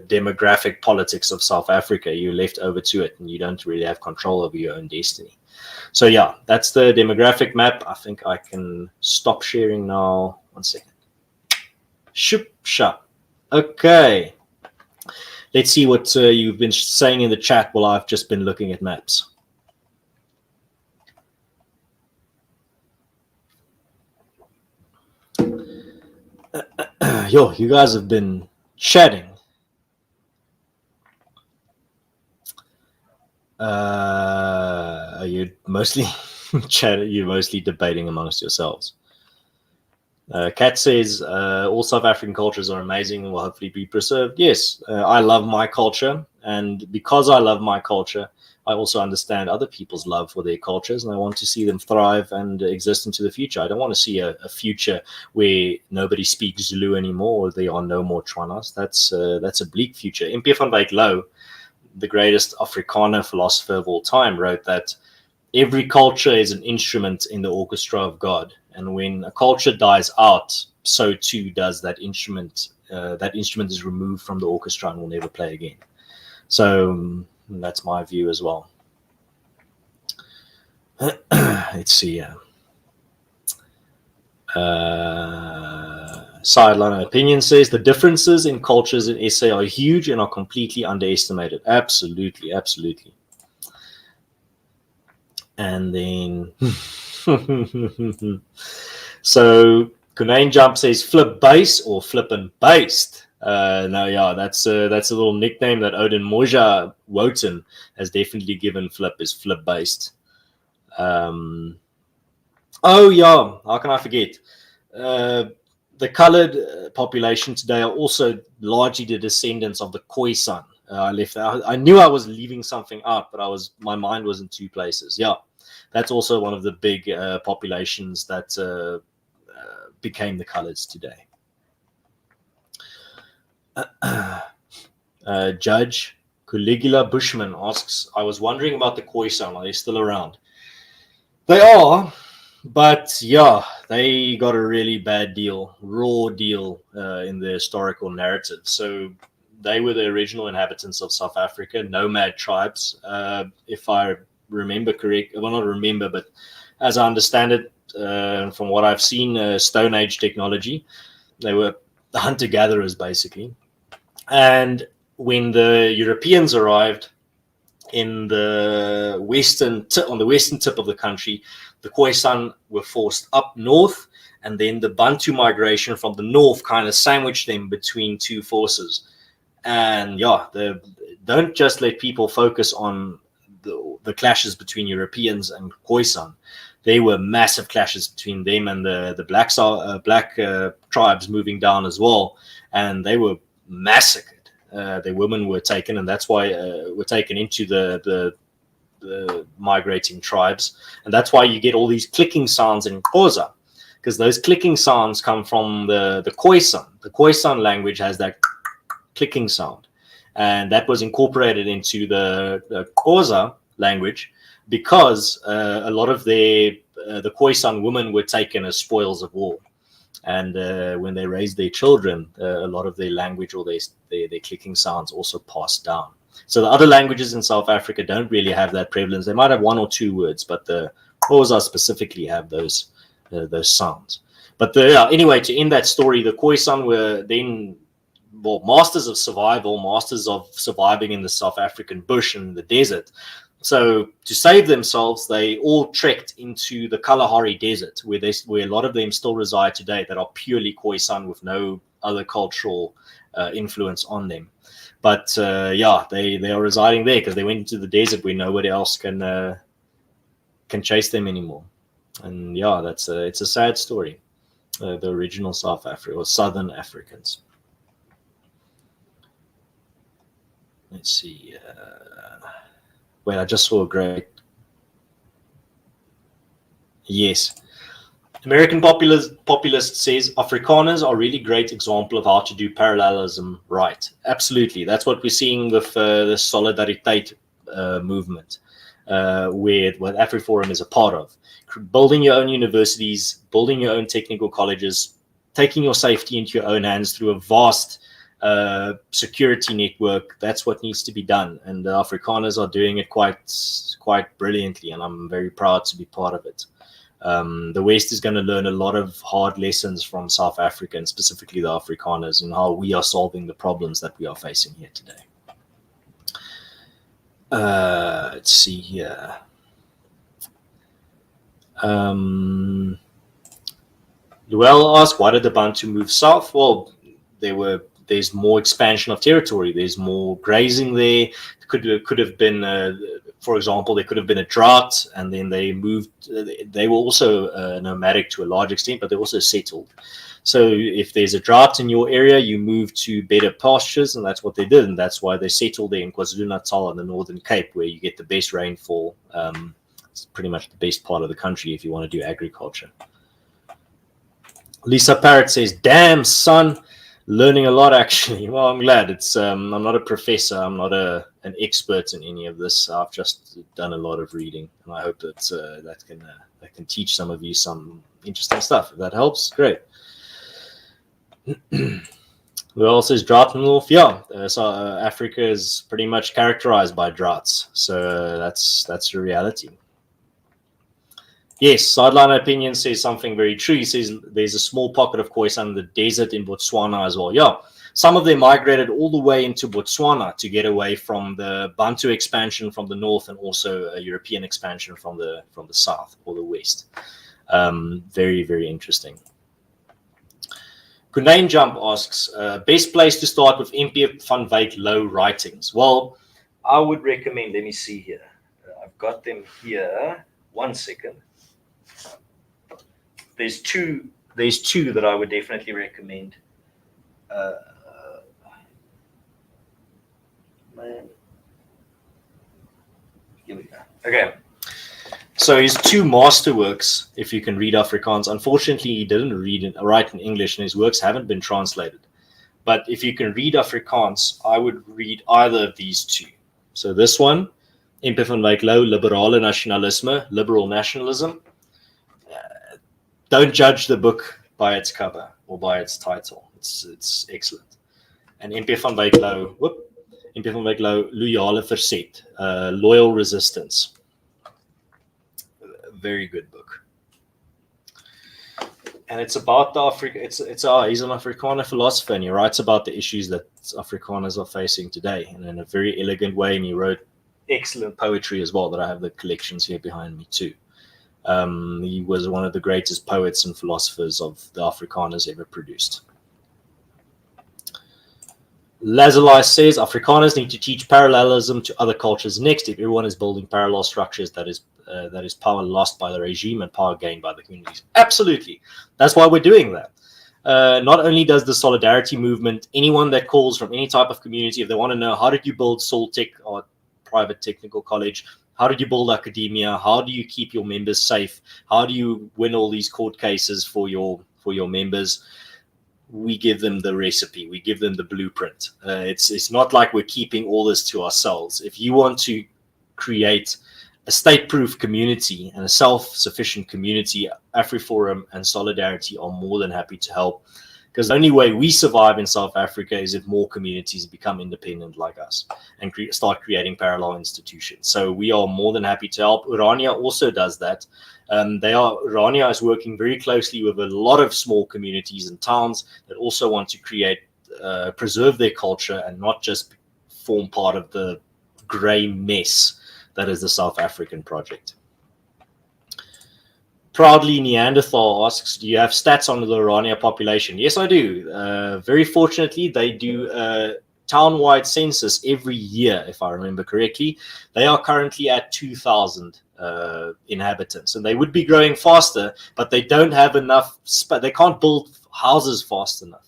demographic politics of South Africa. You're left over to it, and you don't really have control over your own destiny. So yeah, that's the demographic map. I think I can stop sharing now. 1 second. Shoop shop. Okay. Let's see what you've been saying in the chat while I've just been looking at maps. Yo, you guys have been chatting. You're mostly you're mostly debating amongst yourselves. Kat says all South African cultures are amazing and will hopefully be preserved. Yes, I love my culture, and because I love my culture, I also understand other people's love for their cultures, and I want to see them thrive and exist into the future. I don't want to see a future where nobody speaks Zulu anymore, or there are no more Tswanas. That's a bleak future. MP van Wyk Loo, the greatest Afrikaner philosopher of all time, wrote that every culture is an instrument in the orchestra of God. And when a culture dies out, so too does that instrument. That instrument is removed from the orchestra and will never play again. So that's my view as well. Let's see. Sideline Opinion says the differences in cultures in SA are huge and are completely underestimated. Absolutely, absolutely. And then, so Kunane Jump says flip base or flippin' based. No, yeah, that's a little nickname that Odin Moja Wotan has definitely given Flip, is flip based. Oh yeah, how can I forget? The colored population today are also largely the descendants of the Khoisan. I knew I was leaving something out, but my mind was in two places. Yeah, that's also one of the big populations that became the coloreds today. Judge Caligula Bushman asks, I was wondering about the Khoisan. Are they still around? They are, but yeah, they got a really bad deal, raw deal in the historical narrative. So they were the original inhabitants of South Africa, nomad tribes. If I remember correct, well, not remember, but as I understand it, from what I've seen, Stone Age technology, they were the hunter-gatherers basically. And when the Europeans arrived on the western tip of the country, the Khoisan were forced up north, and then the Bantu migration from the north kind of sandwiched them between two forces. And yeah, don't just let people focus on the clashes between Europeans and Khoisan. There were massive clashes between them and the black tribes moving down as well, and they were massacred. Their women were taken, and that's why were taken into the migrating tribes, and that's why you get all these clicking sounds in Xhosa, because those clicking sounds come from the Khoisan. The Khoisan language has that clicking sound, and that was incorporated into the Xhosa language because a lot of the Khoisan women were taken as spoils of war, and when they raised their children, a lot of their language or their clicking sounds also passed down. So the other languages in South Africa don't really have that prevalence. They might have one or two words, but the Xhosa specifically have those sounds. But anyway, to end that story, the Khoisan were then masters of survival, masters of surviving in the South African bush and the desert. So to save themselves, they all trekked into the Kalahari Desert, where a lot of them still reside today, that are purely Khoisan with no other cultural influence on them. But they are residing there because they went into the desert where nobody else can chase them anymore. And yeah, it's a sad story. The original South Africa or Southern Africans. Let's see. Wait, I just saw a great. Yes. American populist says Afrikaners are a really great example of how to do parallelism right. Absolutely. That's what we're seeing with the Solidariteit movement, where what AfriForum is a part of. Building your own universities, building your own technical colleges, taking your safety into your own hands through a vast security network. That's what needs to be done. And the Afrikaners are doing it quite brilliantly, and I'm very proud to be part of it. The West is going to learn a lot of hard lessons from South Africa, and specifically the Afrikaners, and how we are solving the problems that we are facing here today. Let's see here. Luel asked, why did the Bantu move south? Well, there's more expansion of territory. There's more grazing there. Could have been, for example, there could have been a drought, and then they moved. They were also nomadic to a large extent, but they also settled. So if there's a drought in your area, you move to better pastures, and that's what they did, and that's why they settled there in KwaZulu-Natal and the Northern Cape, where you get the best rainfall. It's pretty much the best part of the country if you want to do agriculture. Lisa Parrott says, "Damn, son, learning a lot actually." Well, I'm glad. It's I'm not a professor. I'm not an expert in any of this. I've just done a lot of reading, and I hope that that can teach some of you some interesting stuff. If that helps, great. Who else says drought in the north? Yeah, Africa is pretty much characterized by droughts, so that's a reality. Yes, Sideline Opinion says something very true. He says there's a small pocket of Khoisan in the desert in Botswana as well. Yeah, some of them migrated all the way into Botswana to get away from the Bantu expansion from the north, and also a European expansion from the south or the west. Very, very interesting. Kunane Jump asks, best place to start with MP van Wyk low writings. Well, I would recommend, let me see here. I've got them here. 1 second. There's two that I would definitely recommend. Here we go. Okay. So his two masterworks, if you can read Afrikaans. Unfortunately, he didn't write in English, and his works haven't been translated. But if you can read Afrikaans, I would read either of these two. So this one, MP van Wyk Lou, Liberale Nationalisme, Liberal Nationalism. Don't judge the book by its cover or by its title. It's excellent. And MP van Wyk Lou, MP van Wyk Lou, Loyale Verzet, Loyal Resistance. Very good book. And it's about the he's an Afrikaner philosopher, and he writes about the issues that Afrikaners are facing today, and in a very elegant way. And he wrote excellent poetry as well, that I have the collections here behind me too. He was one of the greatest poets and philosophers of the Afrikaners ever produced. Lazarus says Afrikaners need to teach parallelism to other cultures next. If everyone is building parallel structures, that is power lost by the regime and power gained by the communities. Absolutely. That's why we're doing that. Not only does the solidarity movement, anyone that calls from any type of community, if they want to know how did you build Soltech or private technical college, how did you build academia, how do you keep your members safe, how do you win all these court cases for your members, we give them the recipe, we give them the blueprint. It's not like we're keeping all this to ourselves. If you want to create a state-proof community and a self-sufficient community, AfriForum and Solidarity are more than happy to help, because the only way we survive in South Africa is if more communities become independent like us and start creating parallel institutions. So we are more than happy to help. Urania also does that. Urania is working very closely with a lot of small communities and towns that also want to create, preserve their culture and not just form part of the grey mess that is the South African project. Proudly Neanderthal asks, do you have stats on the Urania population? Yes, I do. Very fortunately, they do a town-wide census every year, if I remember correctly. They are currently at 2,000 inhabitants, and they would be growing faster, but they don't have enough, they can't build houses fast enough.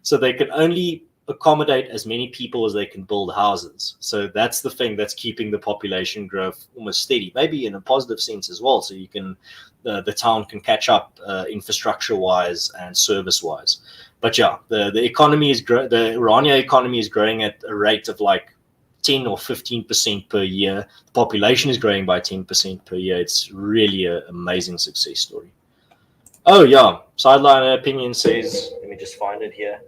So they can only accommodate as many people as they can build houses. So that's the thing that's keeping the population growth almost steady, maybe in a positive sense as well. So you can, the town can catch up infrastructure-wise and service-wise. But yeah, the economy is the Urania economy is growing at a rate of like 10 or 15% per year. The population is growing by 10% per year. It's really an amazing success story. Oh yeah, Sideline Opinion says, let me just find it here.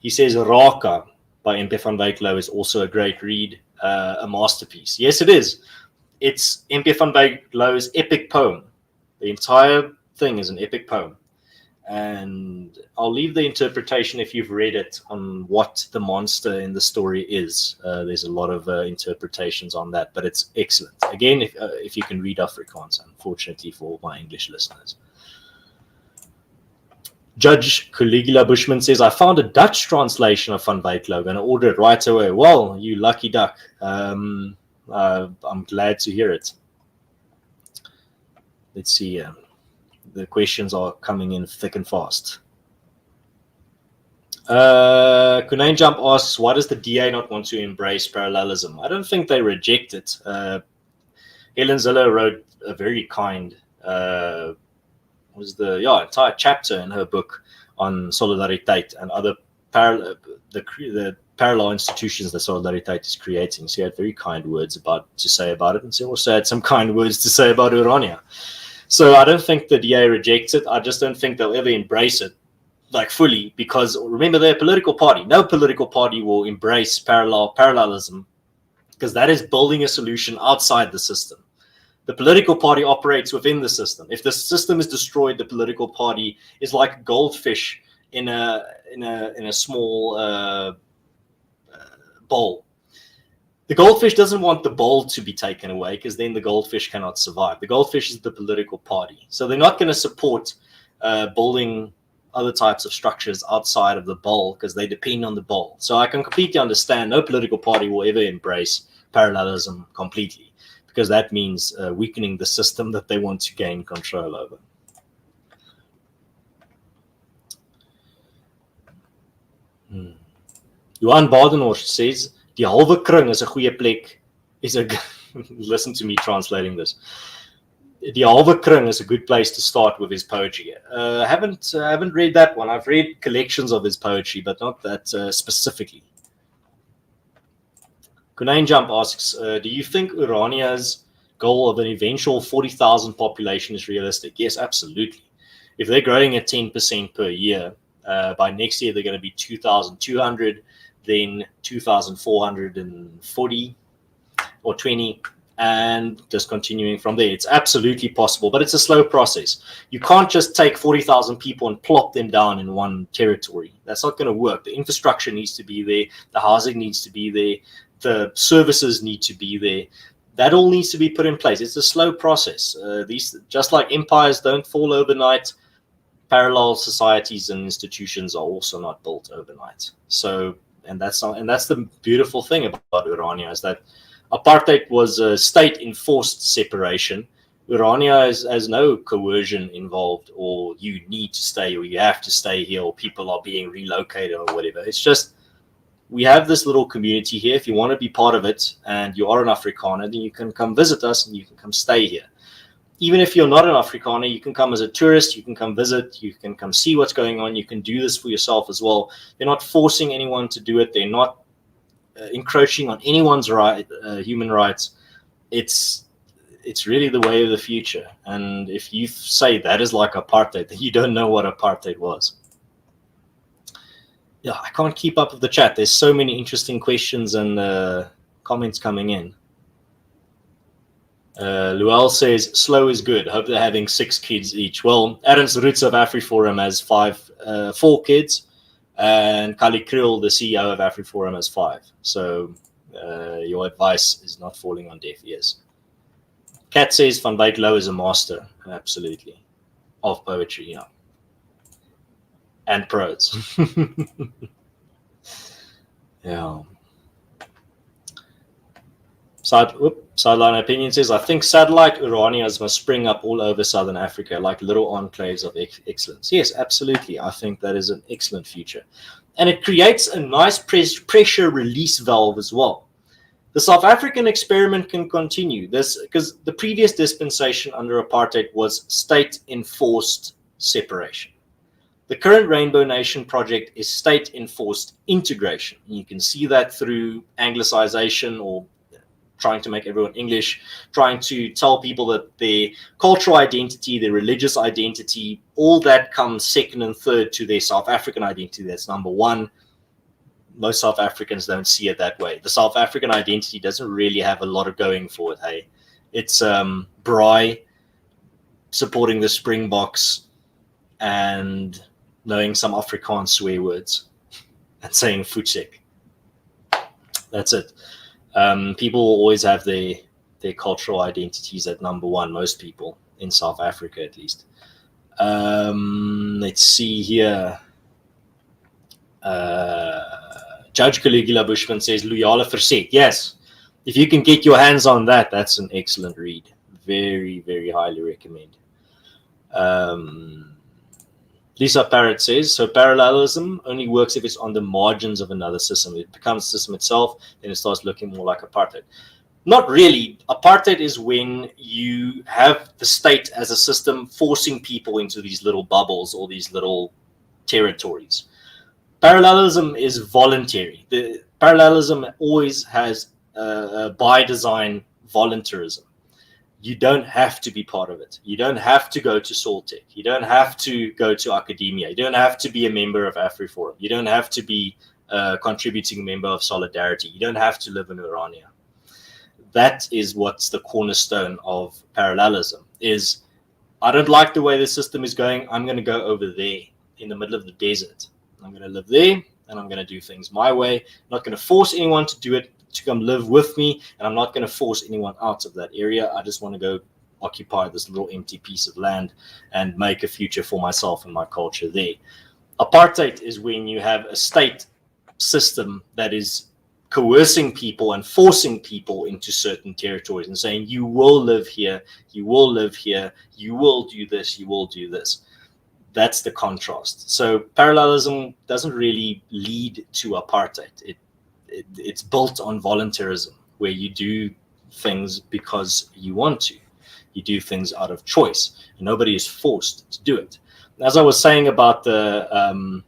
He says Raka by MP van Wyk Louw is also a great read, a masterpiece. Yes, it is. It's MP van Wyk Louw's epic poem. The entire thing is an epic poem. And I'll leave the interpretation, if you've read it, on what the monster in the story is. There's a lot of interpretations on that, but it's excellent. Again, if you can read Afrikaans, unfortunately for my English listeners. Judge Caligula Bushman says, I found a Dutch translation of Van Wyk Louw and I ordered it right away. Well, you lucky duck. I'm glad to hear it. Let's see. The questions are coming in thick and fast. Kunain Jump asks, why does the DA not want to embrace parallelism? I don't think they reject it. Helen Ziller wrote a very kind entire chapter in her book on Solidariteit and other the parallel institutions that Solidariteit is creating. She had very kind words to say about it, and she also had some kind words to say about Urania. So I don't think the DA rejects it. I just don't think they'll ever embrace it like fully, because remember, they're a political party. No political party will embrace parallelism, because that is building a solution outside the system. The political party operates within the system. If the system is destroyed, the political party is like a goldfish in a small bowl. The goldfish doesn't want the bowl to be taken away, because then the goldfish cannot survive. The goldfish is the political party. So they're not going to support building other types of structures outside of the bowl, because they depend on the bowl. So I can completely understand no political party will ever embrace parallelism completely, because that means weakening the system that they want to gain control over. Johan Badenhorst says, die halve kring is 'n goeie plek. Listen to me translating this. Die halve kring is a good place to start with his poetry. I haven't read that one. I've read collections of his poetry, but not that specifically. Kunain Jump asks, do you think Urania's goal of an eventual 40,000 population is realistic? Yes, absolutely. If they're growing at 10% per year, by next year they're going to be 2,200, then 2,440 or 20, and just continuing from there. It's absolutely possible, but it's a slow process. You can't just take 40,000 people and plop them down in one territory. That's not going to work. The infrastructure needs to be there. The housing needs to be there. The services need to be there. That all needs to be put in place. It's a slow process. These, just like empires don't fall overnight, parallel societies and institutions are also not built overnight. So, and that's the beautiful thing about Urania, is that apartheid was a state-enforced separation. Urania has no coercion involved, or you need to stay, or you have to stay here, or people are being relocated, or whatever. It's just, we have this little community here. If you want to be part of it and you are an Afrikaner, then you can come visit us and you can come stay here. Even if you're not an Afrikaner, you can come as a tourist, you can come visit, you can come see what's going on, you can do this for yourself as well. They're not forcing anyone to do it. They're not encroaching on anyone's human rights. It's really the way of the future. And if you say that is like apartheid, then you don't know what apartheid was. Yeah, I can't keep up with the chat. There's so many interesting questions and comments coming in. Luel says, slow is good. Hope they're having 6 kids each. Well, Ernst Roots of AfriForum has 4 kids, and Kali Kriel, the CEO of AfriForum, has 5. So your advice is not falling on deaf ears. Kat says Van Wyk Louw is a master. Absolutely. Of poetry, yeah. And prose. Yeah. Sideline Opinion says, I think satellite Uranias must spring up all over Southern Africa, like little enclaves of excellence. Yes, absolutely. I think that is an excellent future. And it creates a nice pressure release valve as well. The South African experiment can continue this, because the previous dispensation under apartheid was state-enforced separation. The current Rainbow Nation project is state-enforced integration. And you can see that through Anglicization, or trying to make everyone English, trying to tell people that their cultural identity, their religious identity, all that comes second and third to their South African identity. That's number one. Most South Africans don't see it that way. The South African identity doesn't really have a lot of going for it. Hey, it's braai, supporting the Springboks, and knowing some Afrikaans swear words, and saying voetsek. That's it. People will always have their cultural identities at number one, most people in South Africa at least. Let's see here. Judge Caligula Bushman says Luyala Verset. Yes, if you can get your hands on that, that's an excellent read. Very, very highly recommend. Lisa Parrott says, so parallelism only works if it's on the margins of another system. It becomes a system itself, then it starts looking more like apartheid. Not really. Apartheid is when you have the state as a system forcing people into these little bubbles or these little territories. Parallelism is voluntary. The parallelism always has by design voluntarism. You don't have to be part of it. You don't have to go to Saltec. You don't have to go to academia. You don't have to be a member of AfriForum. You don't have to be a contributing member of Solidarity. You don't have to live in Urania. That is what's the cornerstone of parallelism, is I don't like the way the system is going. I'm going to go over there in the middle of the desert. I'm going to live there, and I'm going to do things my way. I'm not going to force anyone to do it, to come live with me, and I'm not going to force anyone out of that area. I just want to go occupy this little empty piece of land and make a future for myself and my culture there. Apartheid is when you have a state system that is coercing people and forcing people into certain territories and saying, you will live here, you will live here, you will do this, you will do this. That's the contrast. So parallelism doesn't really lead to apartheid. It's built on voluntarism, where you do things because you want to. You do things out of choice. And nobody is forced to do it. As I was saying about the,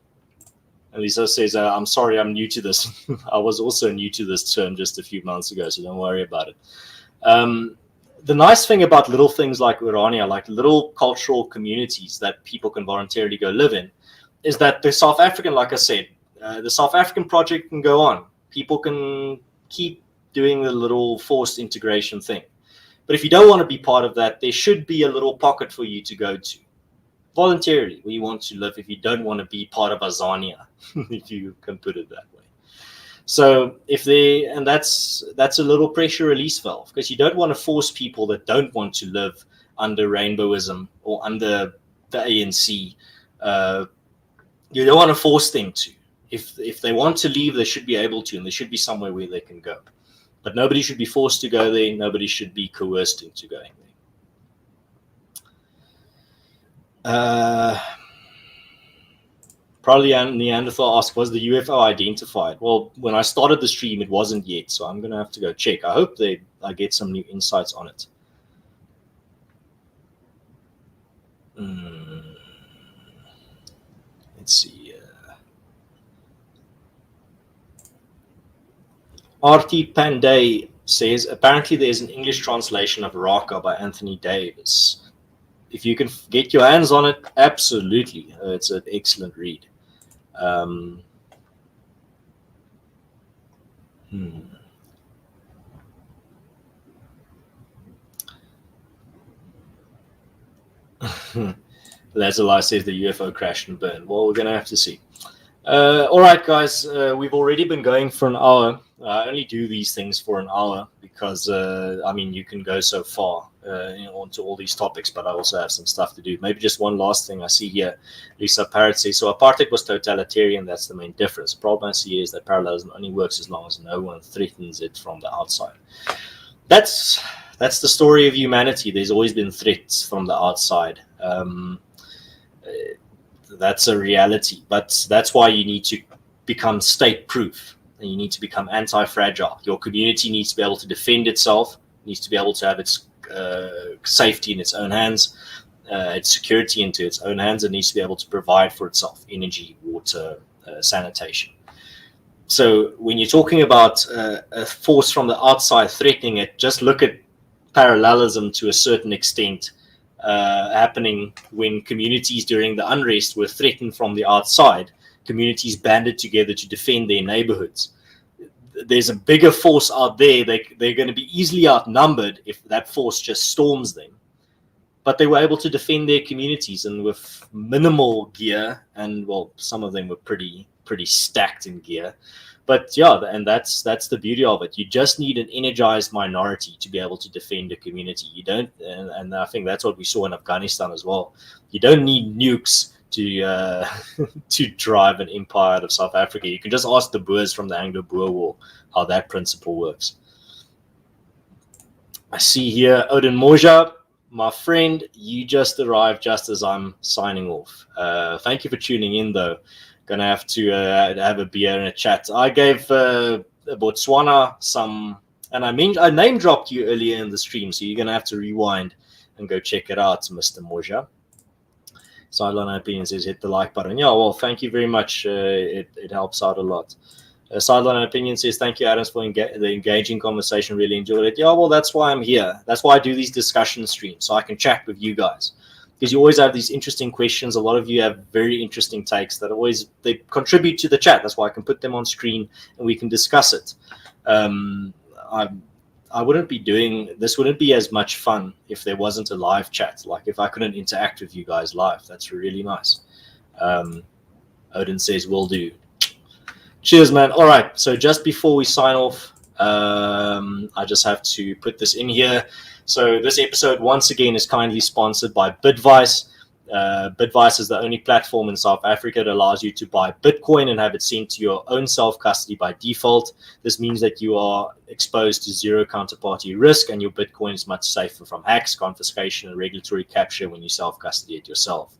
Lisa says, I'm sorry, I'm new to this. I was also new to this term just a few months ago, so don't worry about it. The nice thing about little things like Urania, like little cultural communities that people can voluntarily go live in, is that the South African, like I said, the South African project can go on. People can keep doing the little forced integration thing. But if you don't want to be part of that, there should be a little pocket for you to go to voluntarily where you want to live if you don't want to be part of Azania, if you can put it that way. So that's a little pressure release valve, because you don't want to force people that don't want to live under rainbowism or under the ANC You don't want to force them to. If they want to leave, they should be able to, and there should be somewhere where they can go. But nobody should be forced to go there. Nobody should be coerced into going there. Probably Neanderthal asked, was the UFO identified? Well, when I started the stream, it wasn't yet, so I'm going to have to go check. I hope I get some new insights on it. Let's see. RT Panday says, apparently there's an English translation of Raka by Anthony Davis. If you can get your hands on it, absolutely. It's an excellent read. Lazarus says the UFO crashed and burned. Well, we're going to have to see. All right, guys, we've already been going for an hour. I only do these things for an hour because, I mean, you can go so far onto all these topics, but I also have some stuff to do. Maybe just one last thing I see here. Lisa Parrott says, so apartheid was totalitarian. That's the main difference. The problem I see is that parallelism only works as long as no one threatens it from the outside. That's the story of humanity. There's always been threats from the outside. That's a reality, but that's why you need to become state-proof, and you need to become anti-fragile. Your community needs to be able to defend itself, needs to be able to have its safety in its own hands, its security into its own hands, and needs to be able to provide for itself energy, water, sanitation. So when you're talking about a force from the outside threatening it, just look at parallelism to a certain extent. Happening when communities during the unrest were threatened from the outside. Communities banded together to defend their neighborhoods. There's a bigger force out there. They're going to be easily outnumbered if that force just storms them. But they were able to defend their communities, and with minimal gear, and well, some of them were pretty stacked in gear. But yeah, and that's the beauty of it. You just need an energized minority to be able to defend a community. You don't, and I think that's what we saw in Afghanistan as well. You don't need nukes to to drive an empire out of South Africa. You can just ask the Boers from the Anglo-Boer War how that principle works. I see here Odin Moja, my friend. You just arrived just as I'm signing off. Thank you for tuning in, though. Gonna have to have a beer and a chat. I gave Botswana some, and I name dropped you earlier in the stream, so you're gonna have to rewind and go check it out, Mr. Moja. Sideline Opinion says hit the like button. Yeah, well, thank you very much. It helps out a lot. Sideline Opinion says thank you, Adams, for the engaging conversation. Really enjoyed it. Yeah, well, that's why I'm here. That's why I do these discussion streams, so I can chat with you guys. Because you always have these interesting questions. A lot of you have very interesting takes that they contribute to the chat. That's why I can put them on screen and we can discuss it. I wouldn't be doing this. Wouldn't be as much fun if there wasn't a live chat. Like if I couldn't interact with you guys live. That's really nice. Odin says, "Will do." Cheers, man. All right. So just before we sign off, I just have to put this in here. So this episode, once again, is kindly sponsored by Bitvice. Bitvice is the only platform in South Africa that allows you to buy Bitcoin and have it sent to your own self-custody by default. This means that you are exposed to zero counterparty risk, and your Bitcoin is much safer from hacks, confiscation, and regulatory capture when you self-custody it yourself.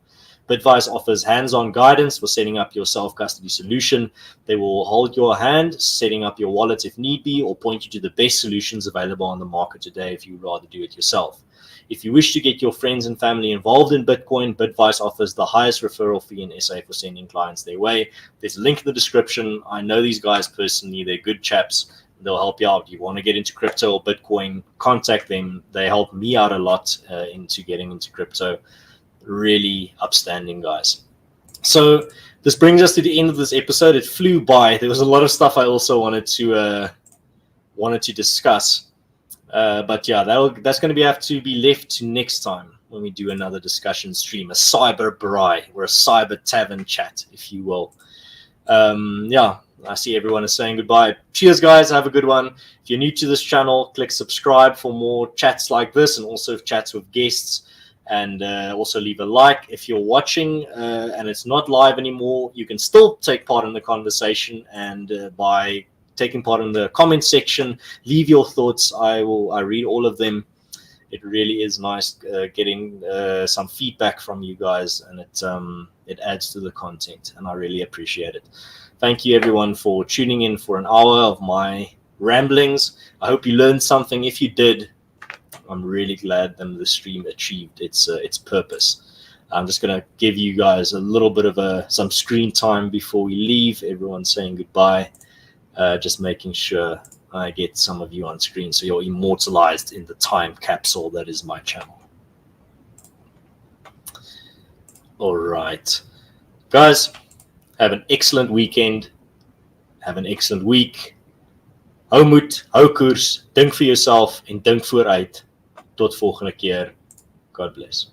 Bitvice offers hands-on guidance for setting up your self-custody solution. They will hold your hand, setting up your wallet if need be, or point you to the best solutions available on the market today if you'd rather do it yourself. If you wish to get your friends and family involved in Bitcoin, Bitvice offers the highest referral fee in SA for sending clients their way. There's a link in the description. I know these guys personally. They're good chaps. They'll help you out. If you want to get into crypto or Bitcoin, contact them. They help me out a lot into getting into crypto. Really upstanding guys. So this brings us to the end of this episode. It flew by. There was a lot of stuff I also wanted to discuss, but yeah, that's going to have to be left to next time when we do another discussion stream, a cyber braai or a cyber tavern chat, if you will. Yeah, I see everyone is saying goodbye. Cheers, guys. Have a good one. If you're new to this channel, click subscribe for more chats like this and also chats with guests. and also leave a like. If you're watching and it's not live anymore, you can still take part in the conversation, and by taking part in the comment section, leave your thoughts. I read all of them. It really is nice getting some feedback from you guys, and it adds to the content, and I really appreciate it. Thank you everyone for tuning in for an hour of my ramblings. I hope you learned something. If you did, I'm really glad that the stream achieved its purpose. I'm just going to give you guys a little bit of some screen time before we leave. Everyone's saying goodbye. Just making sure I get some of you on screen so you're immortalized in the time capsule that is my channel. All right. Guys, have an excellent weekend. Have an excellent week. Hou moed, hou koers, dink vir jouself en dink vooruit. Tot volgende keer. God bless.